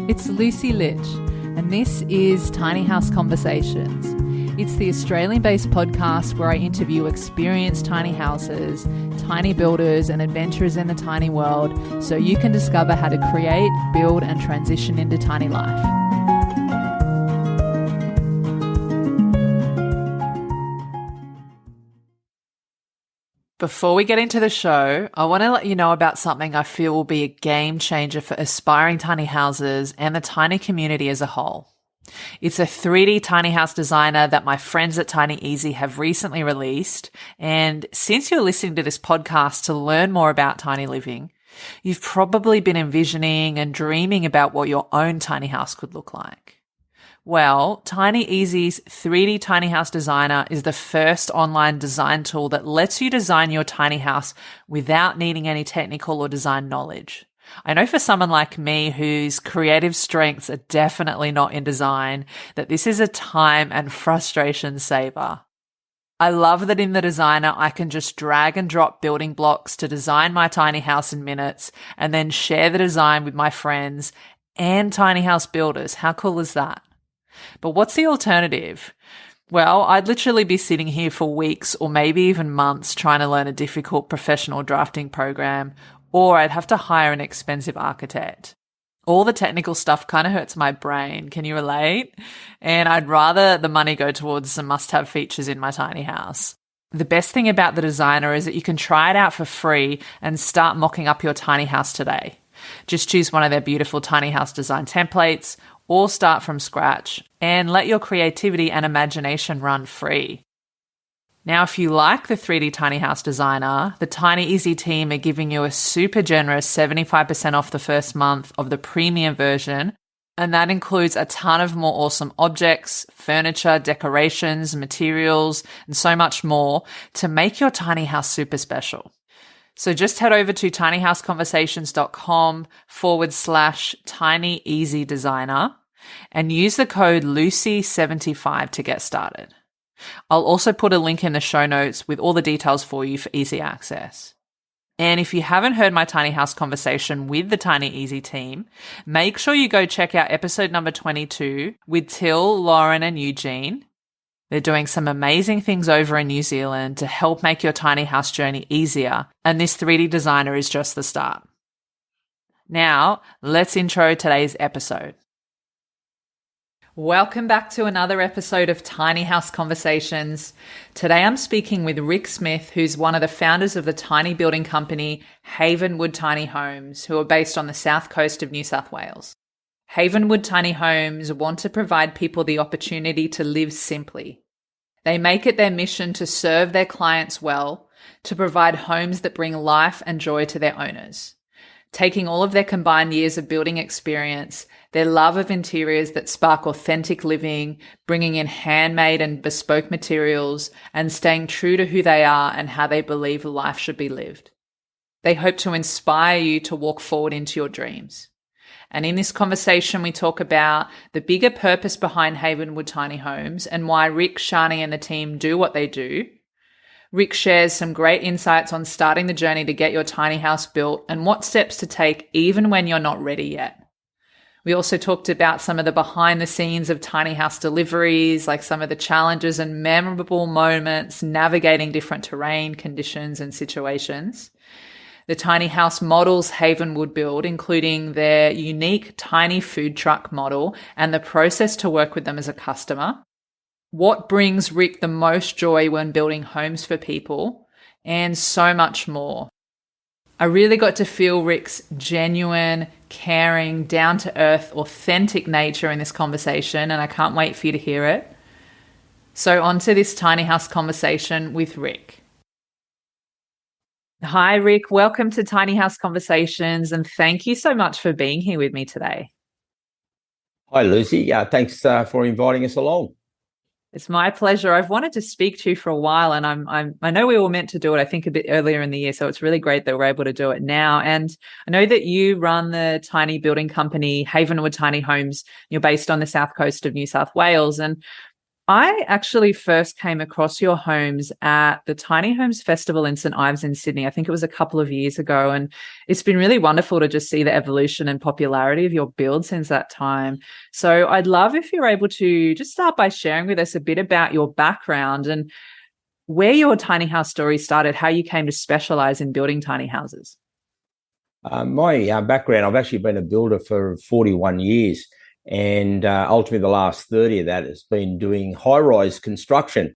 It's Lucy Litch, and this is Tiny House Conversations. It's the Australian-based podcast where I interview experienced tiny houses, tiny builders, and adventurers in the tiny world so you can discover how to create, build, and transition into tiny life. Before we get into the show, I want to let you know about something I feel will be a game changer for aspiring tiny houses and the tiny community as a whole. It's a 3D tiny house designer that my friends at Tiny Easy have recently released. And since you're listening to this podcast to learn more about tiny living, you've probably been envisioning and dreaming about what your own tiny house could look like. Well, Tiny Easy's 3D Tiny House Designer is the first online design tool that lets you design your tiny house without needing any technical or design knowledge. I know for someone like me whose creative strengths are definitely not in design, that this is a time and frustration saver. I love that in the designer, I can just drag and drop building blocks to design my tiny house in minutes and then share the design with my friends and tiny house builders. How cool is that? But what's the alternative? Well, I'd literally be sitting here for weeks or maybe even months trying to learn a difficult professional drafting program, or I'd have to hire an expensive architect. All the technical stuff kind of hurts my brain. Can you relate? And I'd rather the money go towards some must-have features in my tiny house. The best thing about the designer is that you can try it out for free and start mocking up your tiny house today. Just choose one of their beautiful tiny house design templates or start from scratch and let your creativity and imagination run free. Now, if you like the 3D Tiny House Designer, the Tiny Easy team are giving you a super generous 75% off the first month of the premium version, and that includes a ton of more awesome objects, furniture, decorations, materials, and so much more to make your tiny house super special. So just head over to tinyhouseconversations.com/tinyeasydesigner and use the code LUCY75 to get started. I'll also put a link in the show notes with all the details for you for easy access. And if you haven't heard my tiny house conversation with the Tiny Easy team, make sure you go check out episode number 22 with Till, Lauren, and Eugene. They're doing some amazing things over in New Zealand to help make your tiny house journey easier, and this 3D designer is just the start. Now, let's intro today's episode. Welcome back to another episode of Tiny House Conversations. Today I'm speaking with Rick Smith, who's one of the founders of the tiny building company Havenwood Tiny Homes, who are based on the South Coast of New South Wales. Havenwood Tiny Homes want to provide people the opportunity to live simply. They make it their mission to serve their clients well, to provide homes that bring life and joy to their owners. Taking all of their combined years of building experience, their love of interiors that spark authentic living, bringing in handmade and bespoke materials, and staying true to who they are and how they believe life should be lived. They hope to inspire you to walk forward into your dreams. And in this conversation, we talk about the bigger purpose behind Havenwood Tiny Homes and why Rick, Shani, and the team do what they do. Rick shares some great insights on starting the journey to get your tiny house built and what steps to take even when you're not ready yet. We also talked about some of the behind the scenes of tiny house deliveries, like some of the challenges and memorable moments navigating different terrain, conditions, and situations. The tiny house models Havenwood build, including their unique tiny food truck model and the process to work with them as a customer. What brings Rick the most joy when building homes for people, and so much more. I really got to feel Rick's genuine, caring, down-to-earth, authentic nature in this conversation, and I can't wait for you to hear it. So on to this tiny house conversation with Rick. Hi, Rick. Welcome to Tiny House Conversations, and thank you so much for being here with me today. Hi, Lucy. Thanks for inviting us along. It's my pleasure. I've wanted to speak to you for a while, and I know we were meant to do it, I think, a bit earlier in the year. So it's really great that we're able to do it now. And I know that you run the tiny building company, Havenwood Tiny Homes. You're based on the South Coast of New South Wales. And I actually first came across your homes at the Tiny Homes Festival in St. Ives in Sydney. I think it was a couple of years ago. And it's been really wonderful to just see the evolution and popularity of your build since that time. So I'd love if you're able to just start by sharing with us a bit about your background and where your tiny house story started, how you came to specialize in building tiny houses. My background, I've actually been a builder for 41 years. And ultimately, the last 30 of that has been doing high-rise construction.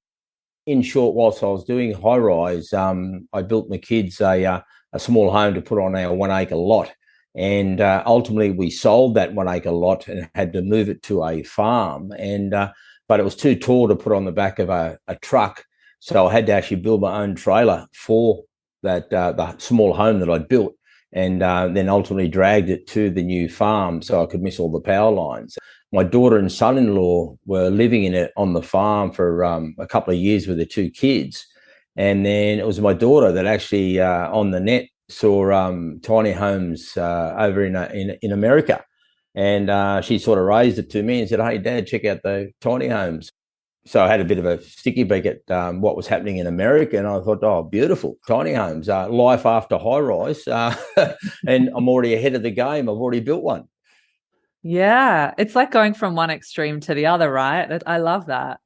In short, whilst I was doing high-rise, I built my kids a small home to put on our 1 acre lot. And ultimately, we sold that 1 acre lot and had to move it to a farm. But it was too tall to put on the back of a truck. So I had to actually build my own trailer for that the small home that I'd built. And then ultimately dragged it to the new farm so I could miss all the power lines. My daughter and son-in-law were living in it on the farm for a couple of years with their two kids. And then it was my daughter that actually on the net saw tiny homes over in America. And she sort of raised it to me and said, "Hey, Dad, check out the tiny homes." So I had a bit of a sticky beak at what was happening in America, and I thought, "Oh, beautiful, tiny homes, life after high rise," and I'm already ahead of the game. I've already built one. Yeah, it's like going from one extreme to the other, right? I love that.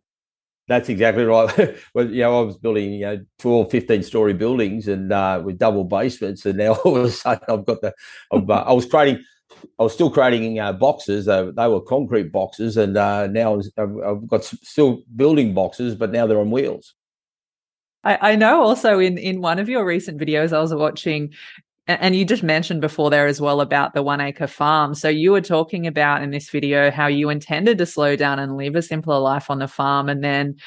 That's exactly right. Well, I was building 12, 15-story buildings and with double basements, and now all of a sudden I was still creating boxes. They were concrete boxes, and now I've got still building boxes, but now they're on wheels. I know also in one of your recent videos I was watching, and you just mentioned before there as well about the 1 acre farm. So you were talking about in this video how you intended to slow down and live a simpler life on the farm. And then,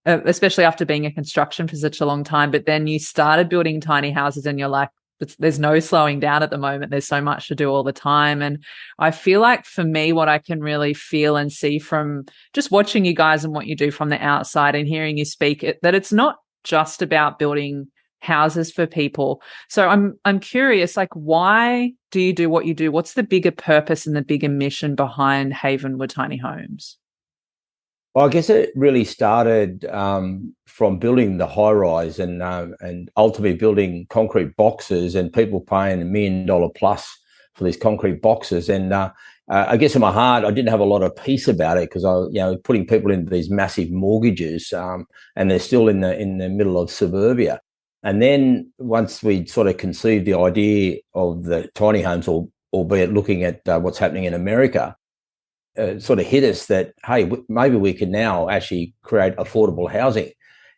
especially after being in construction for such a long time, but then you started building tiny houses and you're like, there's no slowing down at the moment. There's so much to do all the time. And I feel like for me, what I can really feel and see from just watching you guys and what you do from the outside and hearing you speak, that it's not just about building houses for people. So I'm curious, like, why do you do what you do? What's the bigger purpose and the bigger mission behind Havenwood Tiny Homes? Well, I guess it really started from building the high rise and ultimately building concrete boxes and people paying $1 million plus for these concrete boxes. And I guess in my heart, I didn't have a lot of peace about it because putting people into these massive mortgages and they're still in the middle of suburbia. And then once we sort of conceived the idea of the tiny homes, albeit looking at what's happening in America, sort of hit us that, hey, maybe we could now actually create affordable housing.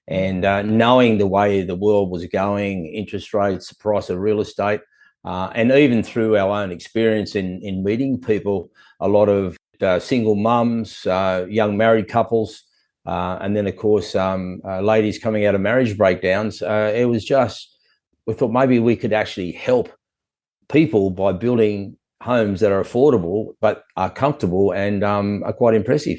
And knowing the way the world was going, interest rates, the price of real estate, and even through our own experience in meeting people, a lot of single mums, young married couples, and then, of course, ladies coming out of marriage breakdowns. It was just, we thought maybe we could actually help people by building homes that are affordable but are comfortable and are quite impressive,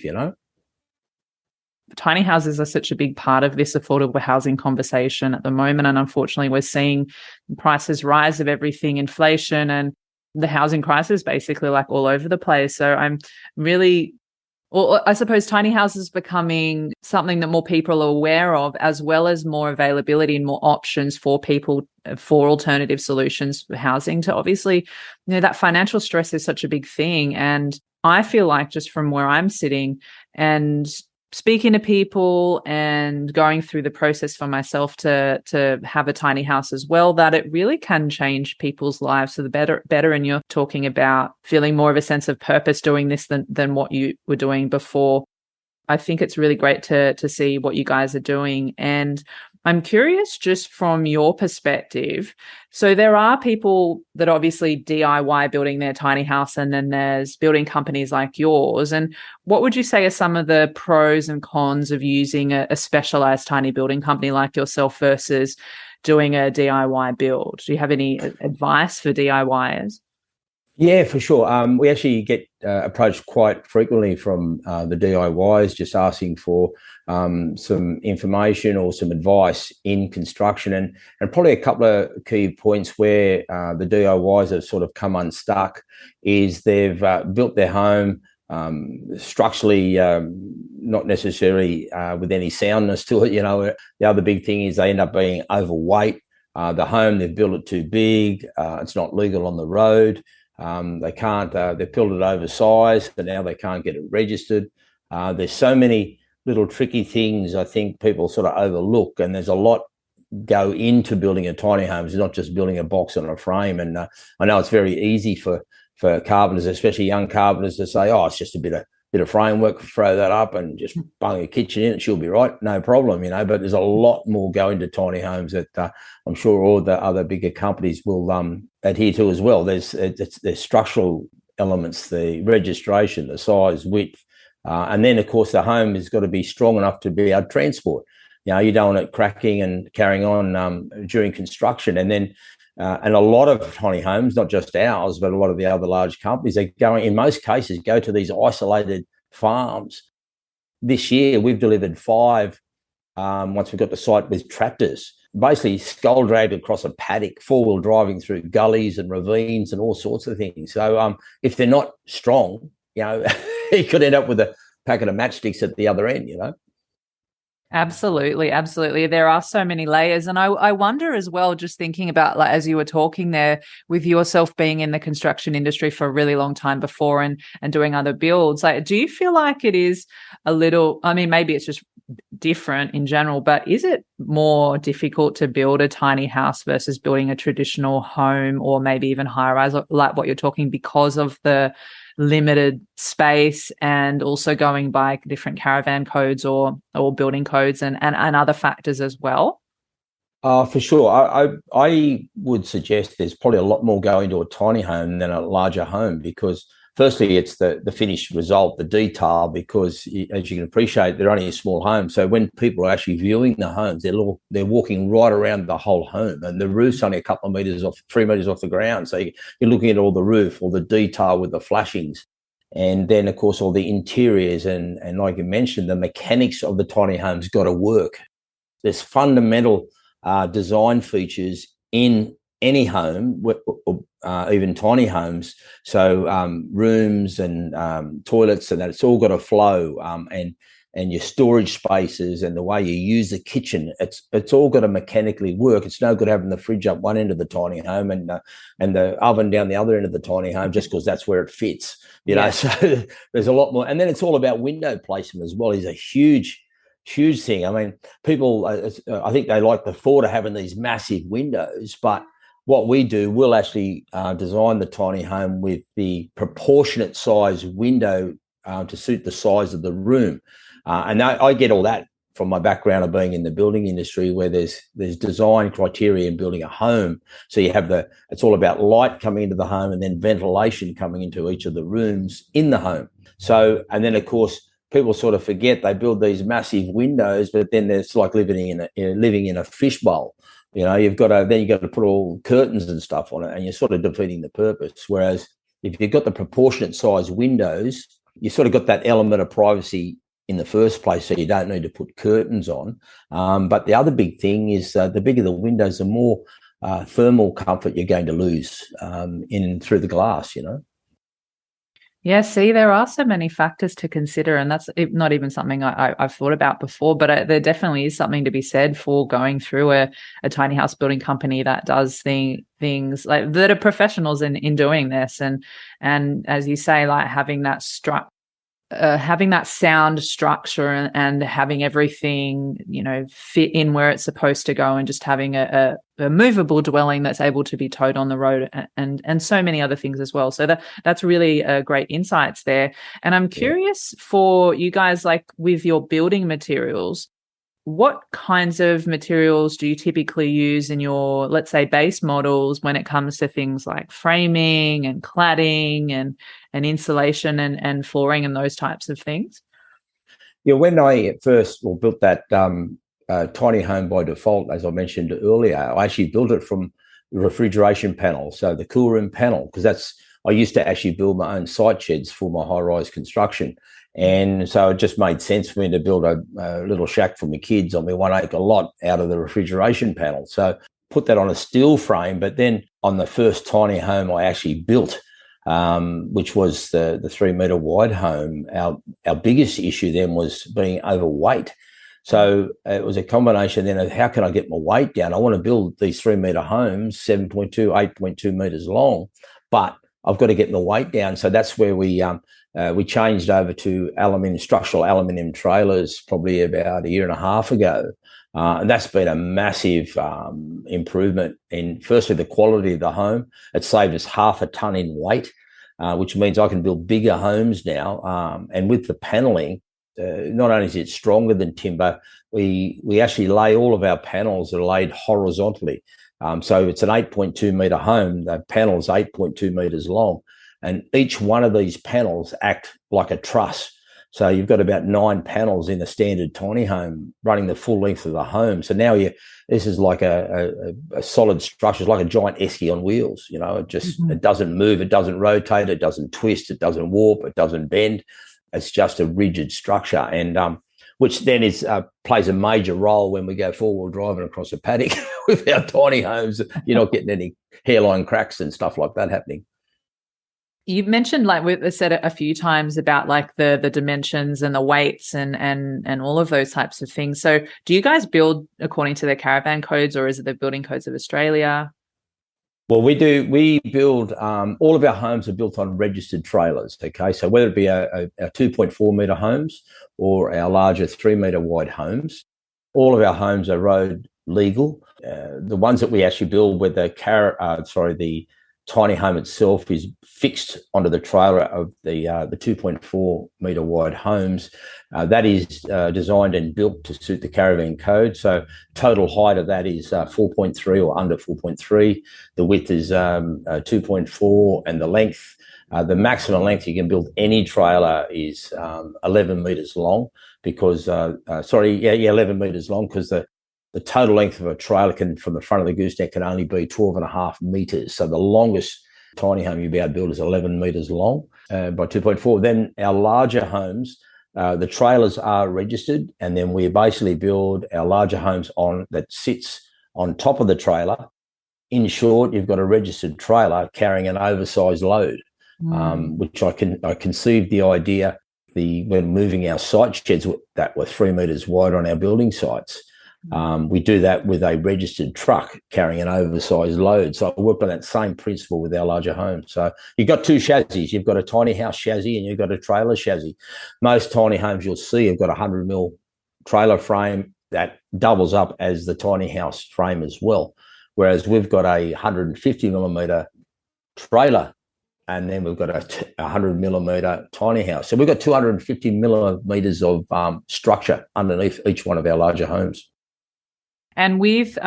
Tiny houses are such a big part of this affordable housing conversation at the moment. And unfortunately, we're seeing prices rise of everything, inflation and the housing crisis basically like all over the place. So I'm really, well, I suppose tiny houses becoming something that more people are aware of, as well as more availability and more options for people for alternative solutions for housing to obviously, that financial stress is such a big thing. And I feel like just from where I'm sitting and speaking to people and going through the process for myself to have a tiny house as well, that it really can change people's lives for the better. And you're talking about feeling more of a sense of purpose doing this than what you were doing before. I think it's really great to see what you guys are doing. And I'm curious, just from your perspective, so there are people that obviously DIY building their tiny house, and then there's building companies like yours. And what would you say are some of the pros and cons of using a specialized tiny building company like yourself versus doing a DIY build? Do you have any advice for DIYers? Yeah, for sure. We actually get approached quite frequently from the DIYs just asking for some information or some advice in construction. And probably a couple of key points where the DIYs have sort of come unstuck is they've built their home, structurally not necessarily with any soundness to it. The other big thing is they end up being overweight. The home, they've built it too big. It's not legal on the road. They can't, they've built it oversized, but now they can't get it registered. There's so many little tricky things I think people sort of overlook, and there's a lot go into building a tiny home. It's not just building a box and a frame. And I know it's very easy for carpenters, especially young carpenters, to say, oh, it's just a bit of framework, throw that up and just bung a kitchen in, it she'll be right, no problem, but there's a lot more go into tiny homes that I'm sure all the other bigger companies will adhere to as well. There's structural elements, the registration, the size, width, and then of course the home has got to be strong enough to be able to transport. You don't want it cracking and carrying on during construction. And then and a lot of tiny homes, not just ours, but a lot of the other large companies, they're going, in most cases, go to these isolated farms. This year, we've delivered 5 once we've got the site with tractors, basically skull dragged across a paddock, 4-wheel driving through gullies and ravines and all sorts of things. So if they're not strong, you could end up with a packet of matchsticks at the other end, Absolutely, absolutely. There are so many layers. And I wonder as well, just thinking about, like, as you were talking there, with yourself being in the construction industry for a really long time before and doing other builds, like, do you feel like it is a little, I mean, maybe it's just different in general, but is it more difficult to build a tiny house versus building a traditional home, or maybe even high rise, like what you're talking, because of the limited space and also going by different caravan codes or building codes and other factors as well? For sure. I would suggest there's probably a lot more going to a tiny home than a larger home, because firstly, it's the finished result, the detail, because as you can appreciate, they're only a small home. So when people are actually viewing the homes, they're walking right around the whole home, and the roof's only a couple of meters off, 3 meters off the ground. So you're looking at all the roof, all the detail with the flashings. And then, of course, all the interiors and like you mentioned, the mechanics of the tiny homes got to work. There's fundamental design features in any home, even tiny homes. So rooms and toilets, and that, it's all got to flow, and your storage spaces and the way you use the kitchen, it's all got to mechanically work. It's no good having the fridge up one end of the tiny home and the oven down the other end of the tiny home just because that's where it fits. So there's a lot more. And then it's all about window placement as well. Is a huge thing. I mean, people, I think they like the thought of having these massive windows, but what we do, we'll actually design the tiny home with the proportionate size window to suit the size of the room. And I get all that from my background of being in the building industry, where there's design criteria in building a home. So you have it's all about light coming into the home and then ventilation coming into each of the rooms in the home. So, and then of course, people sort of forget they build these massive windows, but then it's like living in a fishbowl. You've got to put all curtains and stuff on it, and you're sort of defeating the purpose. Whereas if you've got the proportionate size windows, you sort of got that element of privacy in the first place, so you don't need to put curtains on. But the other big thing is the bigger the windows, the more thermal comfort you're going to lose in through the glass, Yeah, see, there are so many factors to consider, and that's not even something I've thought about before, but there definitely is something to be said for going through a tiny house building company that does things like that are professionals in doing this. And as you say, like having that sound structure and having everything, fit in where it's supposed to go, and just having a movable dwelling that's able to be towed on the road, and so many other things as well. So that's really great insights there. And I'm curious for you guys, like with your building materials, what kinds of materials do you typically use in your, let's say, base models when it comes to things like framing and cladding and insulation and flooring and those types of things? Yeah, when I first built that tiny home by default, as I mentioned earlier, I actually built it from the refrigeration panel, so the cool room panel, because I used to actually build my own site sheds for my high-rise construction. And so it just made sense for me to build a little shack for my kids on my 1 acre lot out of the refrigeration panel. So put that on a steel frame. But then on the first tiny home I actually built, which was the 3 metre wide home. Our biggest issue then was being overweight. So it was a combination then of how can I get my weight down? I want to build these 3 metre homes, 7.2, 8.2 metres long, but I've got to get my weight down. So that's where we changed over to structural aluminium trailers probably about a year and a half ago. And that's been a massive improvement in, firstly, the quality of the home. It saved us 0.5 ton in weight, which means I can build bigger homes now. And with the panelling, not only is it stronger than timber, we actually lay all of our panels are laid horizontally. So it's an 8.2 metre home. The panel's 8.2 metres long. And each one of these panels act like a truss. So you've got about 9 panels in a standard tiny home running the full length of the home. So now this is like a solid structure. It's like a giant esky on wheels. It doesn't move, it doesn't rotate, it doesn't twist, it doesn't warp, it doesn't bend. It's just a rigid structure, and which then plays a major role when we go 4-wheel driving across a paddock with our tiny homes. You're not getting any hairline cracks and stuff like that happening. You mentioned, like we've said it a few times, about like the dimensions and the weights and all of those types of things. So do you guys build according to the caravan codes, or is it the building codes of Australia? Well, we do. We build, all of our homes are built on registered trailers, okay? So whether it be our 2.4 metre homes or our larger 3 metre wide homes, all of our homes are road legal. The ones that we actually build where the tiny home itself is fixed onto the trailer of the 2.4 metre wide homes. That is designed and built to suit the caravan code. So total height of that is 4.3 or under 4.3. The width is 2.4, and the length, the maximum length you can build any trailer is 11 metres long because, 11 metres long because the total length of a trailer from the front of the gooseneck can only be 12.5 metres. So the longest tiny home you'll be able to build is 11 metres long by 2.4. Then our larger homes, the trailers are registered, and then we basically build our larger homes that sits on top of the trailer. In short, you've got a registered trailer carrying an oversized load, which I conceived the idea when moving our site sheds that were 3 metres wide on our building sites. We do that with a registered truck carrying an oversized load. So I worked on that same principle with our larger homes. So you've got 2 chassis. You've got a tiny house chassis and you've got a trailer chassis. Most tiny homes you'll see have got a 100 mil trailer frame that doubles up as the tiny house frame as well. Whereas we've got a 150 millimetre trailer, and then we've got a 100 millimetre tiny house. So we've got 250 millimetres of structure underneath each one of our larger homes. And with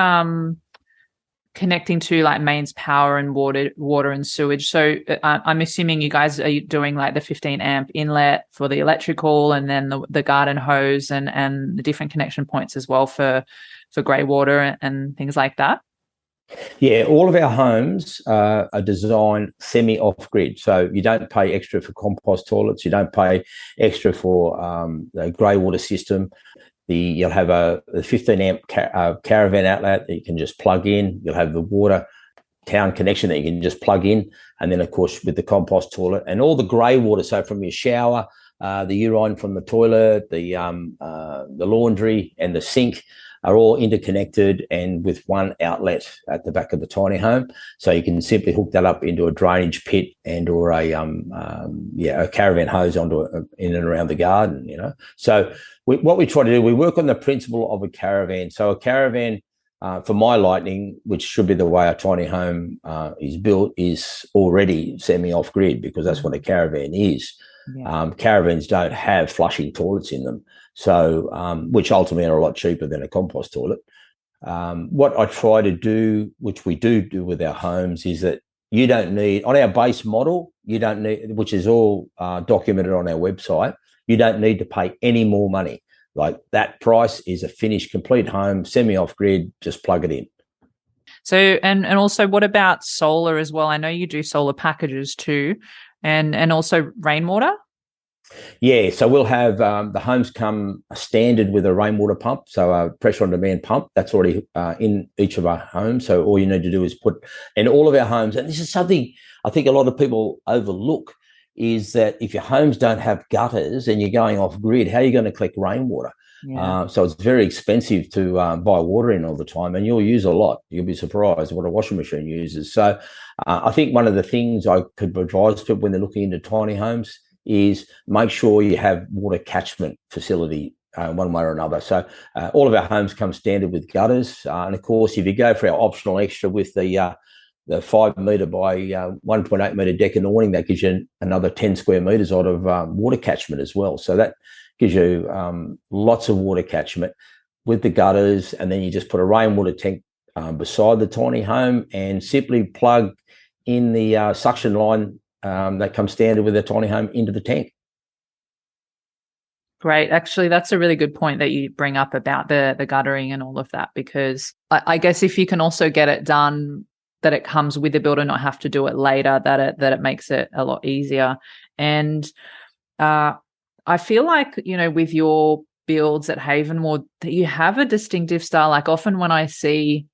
connecting to like mains power and water and sewage. So I'm assuming you guys are doing like the 15 amp inlet for the electrical, and then the garden hose and the different connection points as well for grey water and things like that. Yeah, all of our homes are designed semi-off-grid. So you don't pay extra for compost toilets. You don't pay extra for the grey water system. You'll have a 15 amp caravan outlet that you can just plug in. You'll have the water town connection that you can just plug in. And then, of course, with the compost toilet and all the grey water, so from your shower, the urine from the toilet, the laundry and the sink are all interconnected and with one outlet at the back of the tiny home. So you can simply hook that up into a drainage pit or a caravan hose in and around the garden, So what we try to do, we work on the principle of a caravan. So a caravan, for my lighting, which should be the way a tiny home is built, is already semi-off-grid because that's what a caravan is. Yeah. Caravans don't have flushing toilets in them, so which ultimately are a lot cheaper than a compost toilet. What I try to do, which we do with our homes, is that you don't need, on our base model, which is all documented on our website, you don't need to pay any more money. Like that price is a finished, complete home, semi-off-grid, just plug it in. So, and also what about solar as well? I know you do solar packages too, and also rainwater? Yeah, so we'll have the homes come standard with a rainwater pump, so a pressure on demand pump. That's already in each of our homes. So all you need to do is put in all of our homes, and this is something I think a lot of people overlook, is that if your homes don't have gutters and you're going off grid, how are you going to collect rainwater? Yeah. So it's very expensive to buy water in all the time, and you'll use a lot. You'll be surprised what a washing machine uses. So I think one of the things I could advise people when they're looking into tiny homes is make sure you have water catchment facility one way or another. So all of our homes come standard with gutters. And of course, if you go for our optional extra with the 5 metre by 1.8 metre deck and awning, that gives you another 10 square metres out of water catchment as well. So that gives you lots of water catchment with the gutters. And then you just put a rainwater tank beside the tiny home and simply plug in the suction line that comes standard with a tiny home into the tank. Great. Actually, that's a really good point that you bring up about the guttering and all of that, because I guess if you can also get it done that it comes with the builder, not have to do it later, that it makes it a lot easier. And I feel like, with your builds at Havenwood, that you have a distinctive style. Like often when I see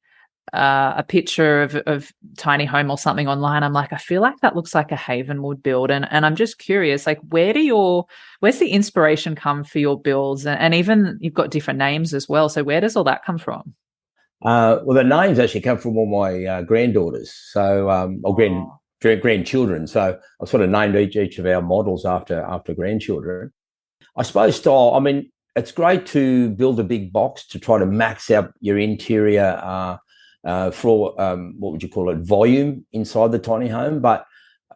a picture of tiny home or something online, I'm like, I feel like that looks like a Havenwood build. And I'm just curious, like, where's the inspiration come for your builds? And even you've got different names as well. So where does all that come from? Well, the names actually come from all my granddaughters, so grandchildren. So I've sort of named each of our models after grandchildren. I suppose style. I mean, it's great to build a big box to try to max out your interior floor. What would you call it? Volume inside the tiny home. But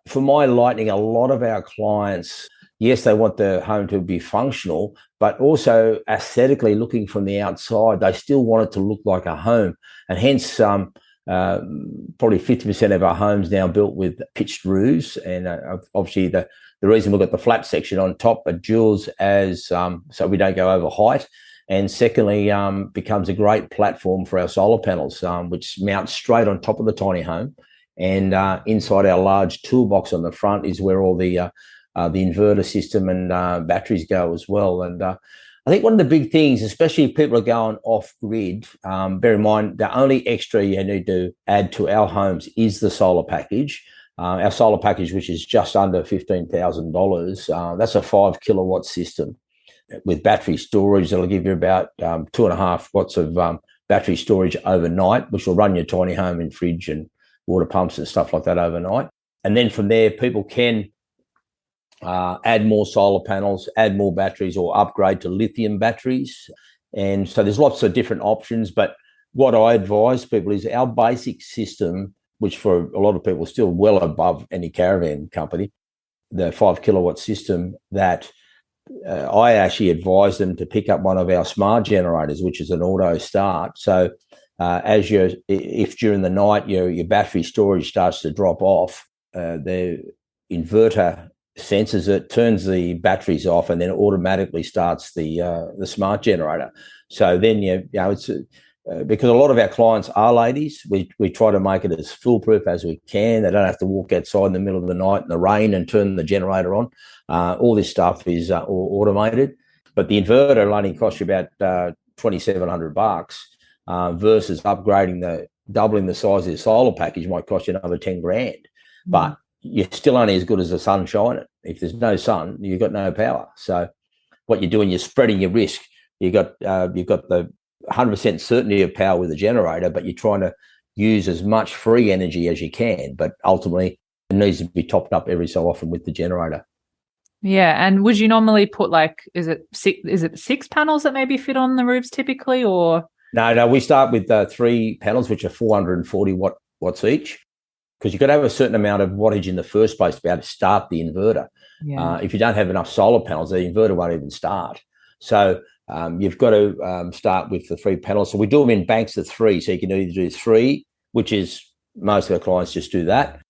for my lighting, a lot of our clients, yes, they want the home to be functional, but also aesthetically looking from the outside, they still want it to look like a home. And hence, probably 50% of our homes now built with pitched roofs. And obviously the reason we've got the flat section on top are duals as so we don't go over height. And secondly, becomes a great platform for our solar panels, which mount straight on top of the tiny home. And inside our large toolbox on the front is where all the inverter system and batteries go as well. And I think one of the big things, especially if people are going off grid, bear in mind the only extra you need to add to our homes is the solar package. Our solar package, which is just under $15,000, that's a 5 kilowatt system with battery storage that'll give you about 2.5 watts of battery storage overnight, which will run your tiny home and fridge and water pumps and stuff like that overnight. And then from there, people can add more solar panels, add more batteries, or upgrade to lithium batteries. And so there's lots of different options. But what I advise people is our basic system, which for a lot of people is still well above any caravan company, the 5 kilowatt system, that I actually advise them to pick up one of our smart generators, which is an auto start. So if during the night your battery storage starts to drop off, the inverter senses it, turns the batteries off, and then automatically starts the smart generator. So then it's because a lot of our clients are ladies, we try to make it as foolproof as we can. They don't have to walk outside in the middle of the night in the rain and turn the generator on. All this stuff is all automated, but the inverter will only cost you about $2,700 versus doubling the size of the solar package might cost you another 10 grand. Mm-hmm. But you're still only as good as the sun shining. If there's no sun, you've got no power. So what you're doing, you're spreading your risk. You've got the 100% certainty of power with the generator, but you're trying to use as much free energy as you can. But ultimately, it needs to be topped up every so often with the generator. Yeah, and would you normally put is it 6 panels that maybe fit on the roofs typically, or? No, we start with 3 panels, which are 440 watts each, because you've got to have a certain amount of wattage in the first place to be able to start the inverter. Yeah. If you don't have enough solar panels, the inverter won't even start. So you've got to start with the 3 panels. So we do them in banks of 3. So you can either do 3, which is most of our clients just do that,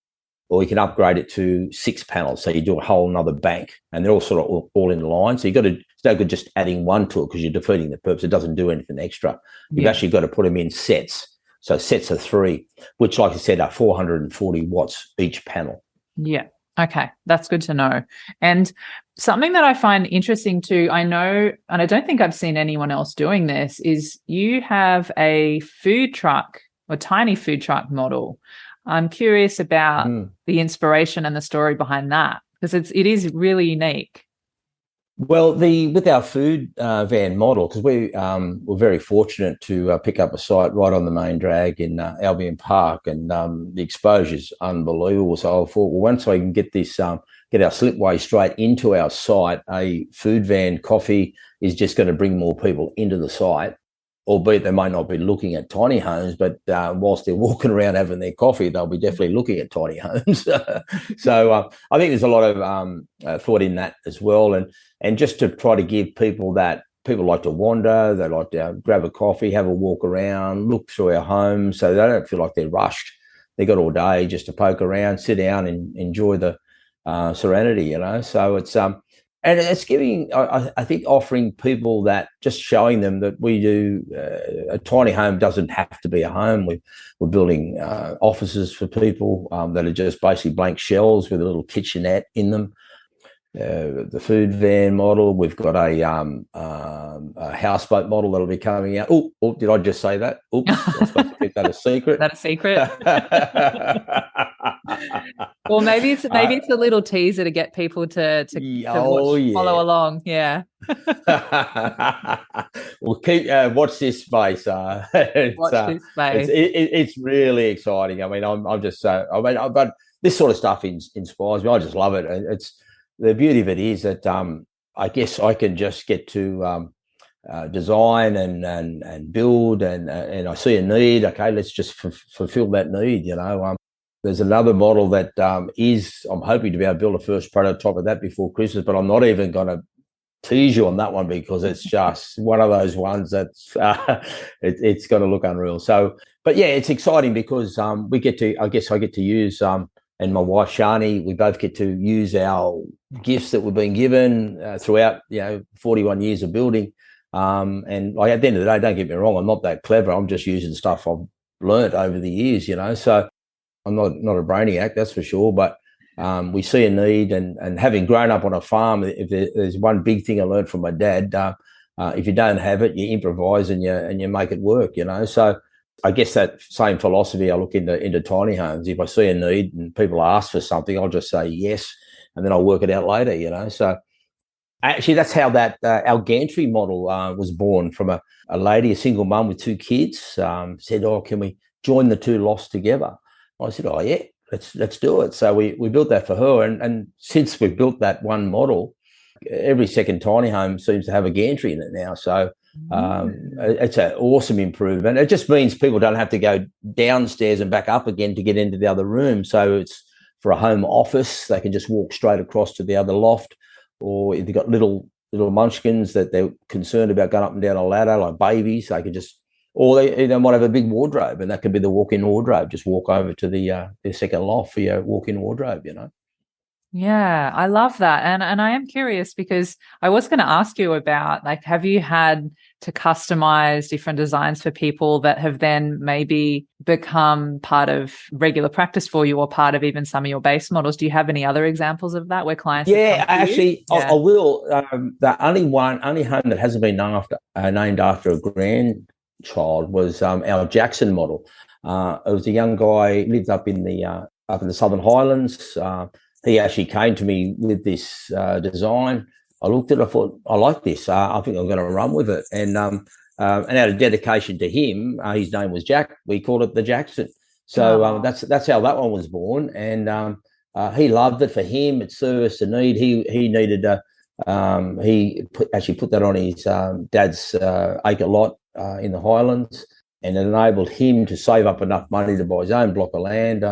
or you can upgrade it to 6 panels. So you do a whole another bank, and they're all sort of all in line. So it's no good just adding one to it because you're defeating the purpose. It doesn't do anything extra. You've actually got to put them in sets. So sets of 3, which, like I said, are 440 watts each panel. Yeah. Okay. That's good to know. And Something that I find interesting too, I know, and I don't think I've seen anyone else doing this, is you have a food truck or tiny food truck model. I'm curious about the inspiration and the story behind that, because it is really unique. Well, with our food van model, because we were very fortunate to pick up a site right on the main drag in Albion Park, and the exposure's unbelievable. So I thought, well, once I can get this, get our slipway straight into our site, a food van coffee is just going to bring more people into the site, albeit they might not be looking at tiny homes, but whilst they're walking around having their coffee, they'll be definitely looking at tiny homes. So I think there's a lot of thought in that as well. And just to try to give people that, people like to wander, they like to grab a coffee, have a walk around, look through our homes, so they don't feel like they're rushed. They got all day just to poke around, sit down and enjoy the serenity, you know. So it's and it's giving, I think, offering people that, just showing them that we do, a tiny home doesn't have to be a home. We're building offices for people that are just basically blank shells with a little kitchenette in them. The food van model, we've got a houseboat model that'll be coming out. Oh, did I just say that? Oops, I was supposed to keep that a secret. Is that a secret? Well, maybe it's a little teaser to get people to follow along. Yeah. Well, keep watch this space. Watch this space. It's really exciting. I mean, I'm just so. But this sort of stuff inspires me. I just love it. It's the beauty of it is that I guess I can just get to design and build, and I see a need. Okay, let's just fulfill that need. You know, there's another model that I'm hoping to be able to build a first prototype of that before Christmas, but I'm not even going to tease you on that one because it's just one of those ones that's it's going to look unreal. So, but yeah, it's exciting because we get to. I guess I get to use. And my wife Shani, we both get to use our gifts that we've been given throughout, 41 years of building. And like at the end of the day, don't get me wrong, I'm not that clever. I'm just using stuff I've learnt over the years, So I'm not a brainiac, that's for sure. But we see a need, and having grown up on a farm, if there's one big thing I learned from my dad, if you don't have it, you improvise and you make it work, So I guess that same philosophy I look into tiny homes. If I see a need and people ask for something, I'll just say yes, and then I'll work it out later, So actually, that's how that our gantry model was born, from a lady, a single mum with two kids, said, "Oh, can we join the two lofts together?" I said, "Oh yeah, let's do it." So we built that for her, and since we've built that one model, every second tiny home seems to have a gantry in it now. So it's an awesome improvement. It just means people don't have to go downstairs and back up again to get into the other room. So it's for a home office, they can just walk straight across to the other loft. Or if they've got little munchkins that they're concerned about going up and down a ladder, like babies, they can just, or they might have a big wardrobe, and that could be the walk-in wardrobe. Just walk over to the second loft for your walk-in wardrobe, Yeah, I love that. And I am curious because I was going to ask you about, like, have you had to customize different designs for people that have then maybe become part of regular practice for you, or part of even some of your base models? Do you have any other examples of that where clients? Yeah, actually, I will. The only home that hasn't been named after a grandchild was our Jackson model. It was a young guy, lived up in the Southern Highlands. He actually came to me with this design. I looked at it, I thought, I like this. I think I'm going to run with it. And out of dedication to him, his name was Jack. We called it the Jackson. So that's how that one was born. And he loved it. For him, it serviced a need. He needed he actually put that on his dad's acre lot in the Highlands, and it enabled him to save up enough money to buy his own block of land.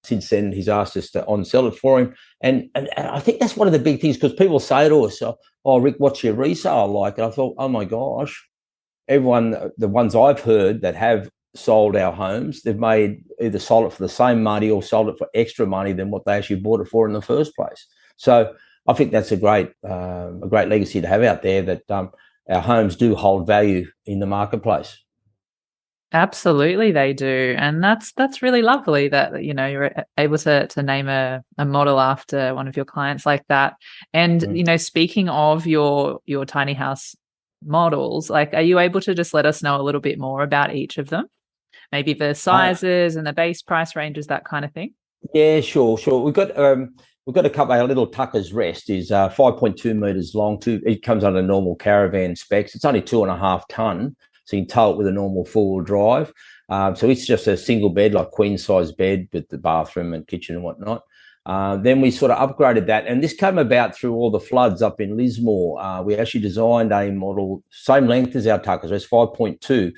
Since then, he's asked us to on-sell it for him. And I think that's one of the big things, because people say to us, "Oh, Rick, what's your resale like?" And I thought, oh, my gosh, everyone, the ones I've heard that have sold our homes, they've made either sold it for the same money or sold it for extra money than what they actually bought it for in the first place. So I think that's a great legacy to have out there, that our homes do hold value in the marketplace. Absolutely, they do, and that's really lovely that you're able to name a model after one of your clients like that. And speaking of your tiny house models, like, are you able to just let us know a little bit more about each of them? Maybe the sizes and the base price ranges, that kind of thing. Yeah, sure. We've got a couple. Our little Tucker's Rest is 5.2 meters long. It comes under normal caravan specs. It's only 2.5 ton, so you can tow it with a normal four-wheel drive. So it's just a single bed, like queen size bed with the bathroom and kitchen and whatnot. Then we sort of upgraded that, and this came about through all the floods up in Lismore. We actually designed a model same length as our Tucker's Rest, 5.2,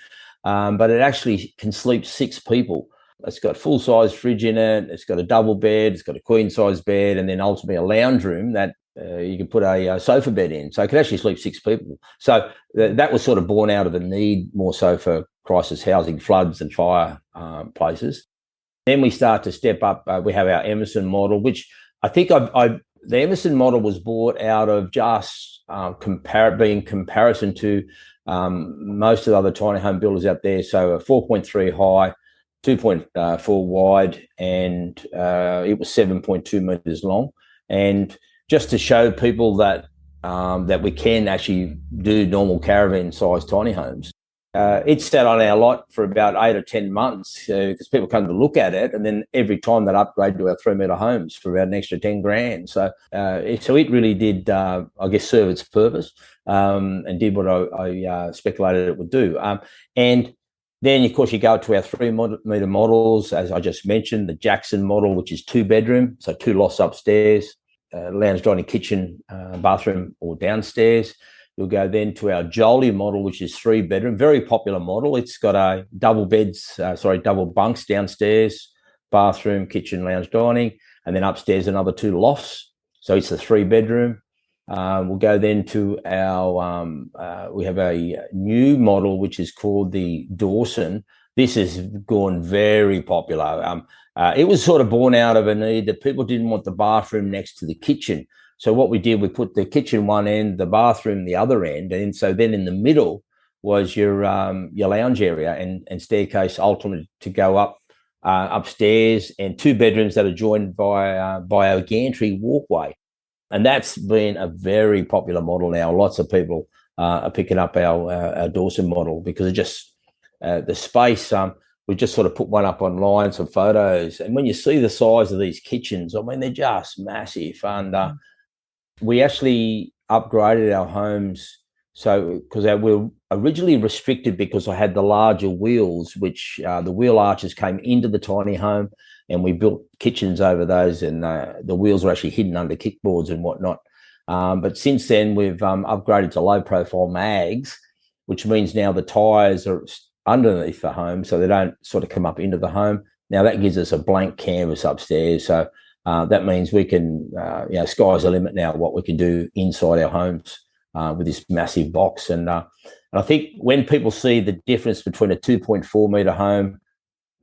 but it actually can sleep 6 people. It's got full-size fridge in it. It's got a double bed. It's got a queen-size bed, and then ultimately a lounge room that you can put a sofa bed in. So it could actually sleep 6 people. So that was sort of born out of a need more so for crisis housing, floods and fire places. Then we start to step up. We have our Emerson model, which I think the Emerson model was bought out of just being comparison to most of the other tiny home builders out there. So a 4.3 high, 2.4 wide, and it was 7.2 meters long. And just to show people that we can actually do normal caravan sized tiny homes. It sat on our lot for about 8 or 10 months because people come to look at it, and then every time that upgrade to our 3-meter homes for about an extra 10 grand. So it really did, I guess, serve its purpose and did what I speculated it would do. And then, of course, you go to our 3-meter models, as I just mentioned, the Jackson model, which is 2-bedroom, so 2 lofts upstairs, lounge, dining, kitchen, bathroom, or downstairs. You'll go then to our Jolie model, which is 3-bedroom, very popular model. It's got a double bunks downstairs, bathroom, kitchen, lounge, dining, and then upstairs another 2 lofts. So it's a 3-bedroom. We'll go then to our, we have a new model, which is called the Dawson. This has gone very popular. It was sort of born out of a need that people didn't want the bathroom next to the kitchen. So what we did, we put the kitchen one end, the bathroom the other end. And so then in the middle was your lounge area and staircase ultimately to go up upstairs, and 2 bedrooms that are joined by a gantry walkway. And that's been a very popular model now. Lots of people are picking up our Dawson model because it just, the space, we just sort of put one up online, some photos. And when you see the size of these kitchens, I mean, they're just massive. And we actually upgraded our homes. So, because we were originally restricted because I had the larger wheels, which the wheel arches came into the tiny home, and we built kitchens over those, and the wheels were actually hidden under kickboards and whatnot. But since then, we've upgraded to low-profile mags, which means now the tyres are underneath the home, so they don't sort of come up into the home. Now that gives us a blank canvas upstairs, so that means we can, sky's the limit now what we can do inside our homes with this massive box. And I think when people see the difference between a 2.4 metre home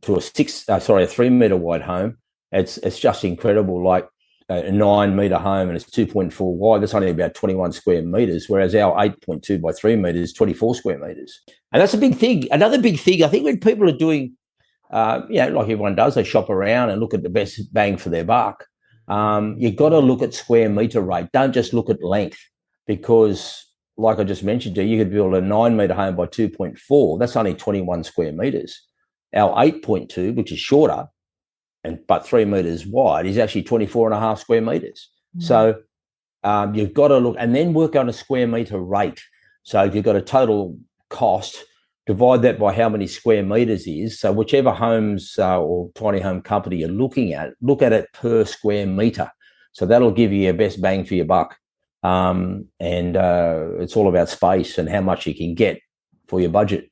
to a 3-metre wide home, it's just incredible. Like a 9-metre home and it's 2.4 wide, that's only about 21 square metres, whereas our 8.2 by 3 metres is 24 square metres. And that's a big thing. Another big thing, I think when people are doing, like everyone does, they shop around and look at the best bang for their buck. You've got to look at square metre rate. Don't just look at length, because like I just mentioned to you, you could build a 9-metre home by 2.4. That's only 21 square metres. Our 8.2, which is shorter, but 3 metres wide, is actually 24.5 square metres. Mm. So you've got to look and then work on a square metre rate. So if you've got a total cost, divide that by how many square metres is. So whichever homes or tiny home company you're looking at, look at it per square metre. So that'll give you your best bang for your buck. And it's all about space and how much you can get for your budget,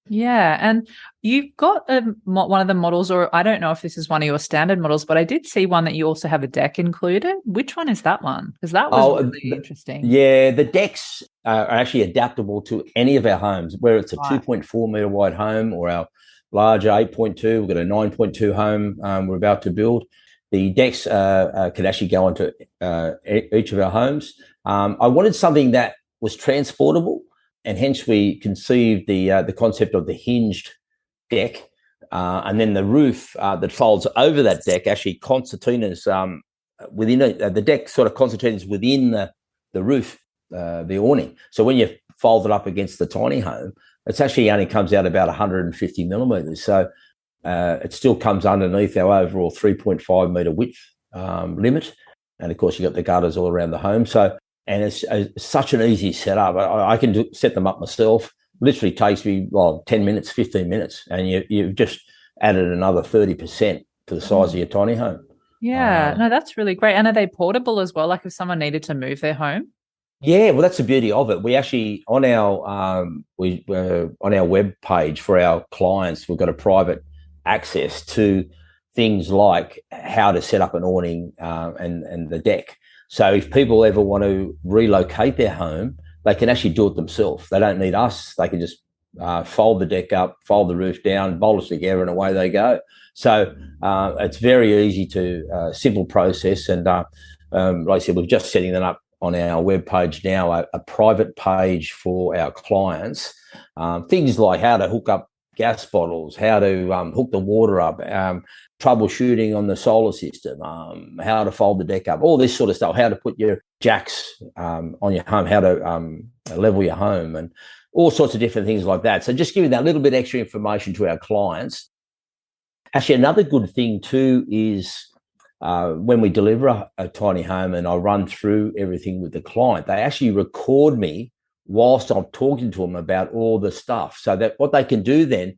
Yeah, and you've got one of the models, or I don't know if this is one of your standard models, but I did see one that you also have a deck included. Which one is that one? Because that was really interesting. Yeah, the decks are actually adaptable to any of our homes, whether it's a 2.4 metre wide home or our larger 8.2. We've got a 9.2 home we're about to build. The decks can actually go into each of our homes. I wanted something that was transportable, and hence we conceived the concept of the hinged deck, and then the roof that folds over that deck actually concertinas within the deck, sort of concertinas within the roof, the awning. So when you fold it up against the tiny home, it's actually only comes out about 150 millimeters. So it still comes underneath our overall 3.5 meter width limit. And of course, you've got the gutters all around the home. So, and it's such an easy setup. I can set them up myself. Literally takes me 10 minutes, 15 minutes, and you've just added another 30% to the size of your tiny home. Yeah, no, that's really great. And are they portable as well? Like if someone needed to move their home? Yeah, well, that's the beauty of it. We actually on our on our web page for our clients, we've got a private access to things like how to set up an awning and the deck. So if people ever want to relocate their home, they can actually do it themselves. They don't need us. They can just fold the deck up, fold the roof down, bolt it together, and away they go. So it's very easy to simple process. And like I said, we're just setting that up on our webpage now, a private page for our clients. Things like how to hook up gas bottles, how to hook the water up, troubleshooting on the solar system, how to fold the deck up, all this sort of stuff, how to put your jacks on your home, how to level your home, and all sorts of different things like that. So just giving that little bit extra information to our clients. Actually, another good thing too is when we deliver a tiny home and I run through everything with the client, they actually record me whilst I'm talking to them about all the stuff. So that what they can do then,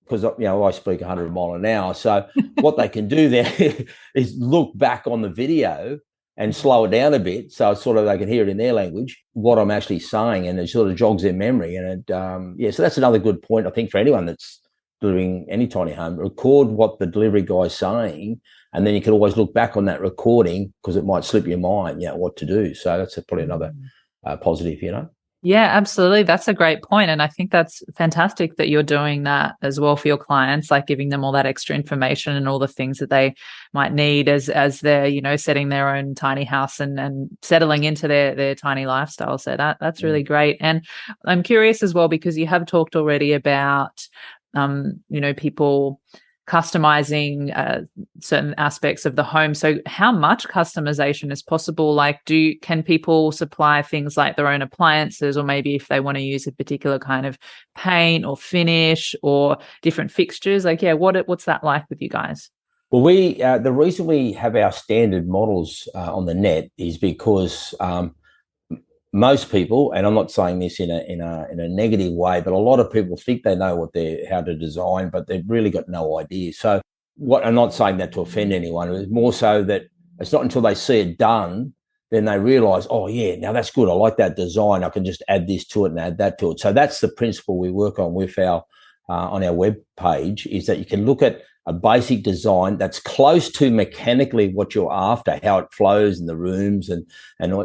because I speak 100 mile an hour, so what they can do then is look back on the video and slow it down a bit, so it's sort of they can hear it in their language what I'm actually saying, and it sort of jogs their memory. And so that's another good point, I think, for anyone that's delivering any tiny home. Record what the delivery guy's saying, and then you can always look back on that recording because it might slip your mind, what to do. So that's probably another positive, Yeah, absolutely. That's a great point. And I think that's fantastic that you're doing that as well for your clients, like giving them all that extra information and all the things that they might need as they're, setting their own tiny house and settling into their tiny lifestyle. So that's really great. And I'm curious as well, because you have talked already about, people customizing certain aspects of the home. So how much customization is possible? Like, can people supply things like their own appliances, or maybe if they want to use a particular kind of paint or finish or different fixtures? Like, what's that like with you guys? Well, the reason we have our standard models on the net is because most people, and I'm not saying this in a negative way, but a lot of people think they know how to design, but they've really got no idea. So I'm not saying that to offend anyone. It's more so that it's not until they see it done, then they realize, oh yeah, now that's good. I like that design. I can just add this to it and add that to it. So that's the principle we work on with on our web page, is that you can look at a basic design that's close to mechanically what you're after, how it flows in the rooms and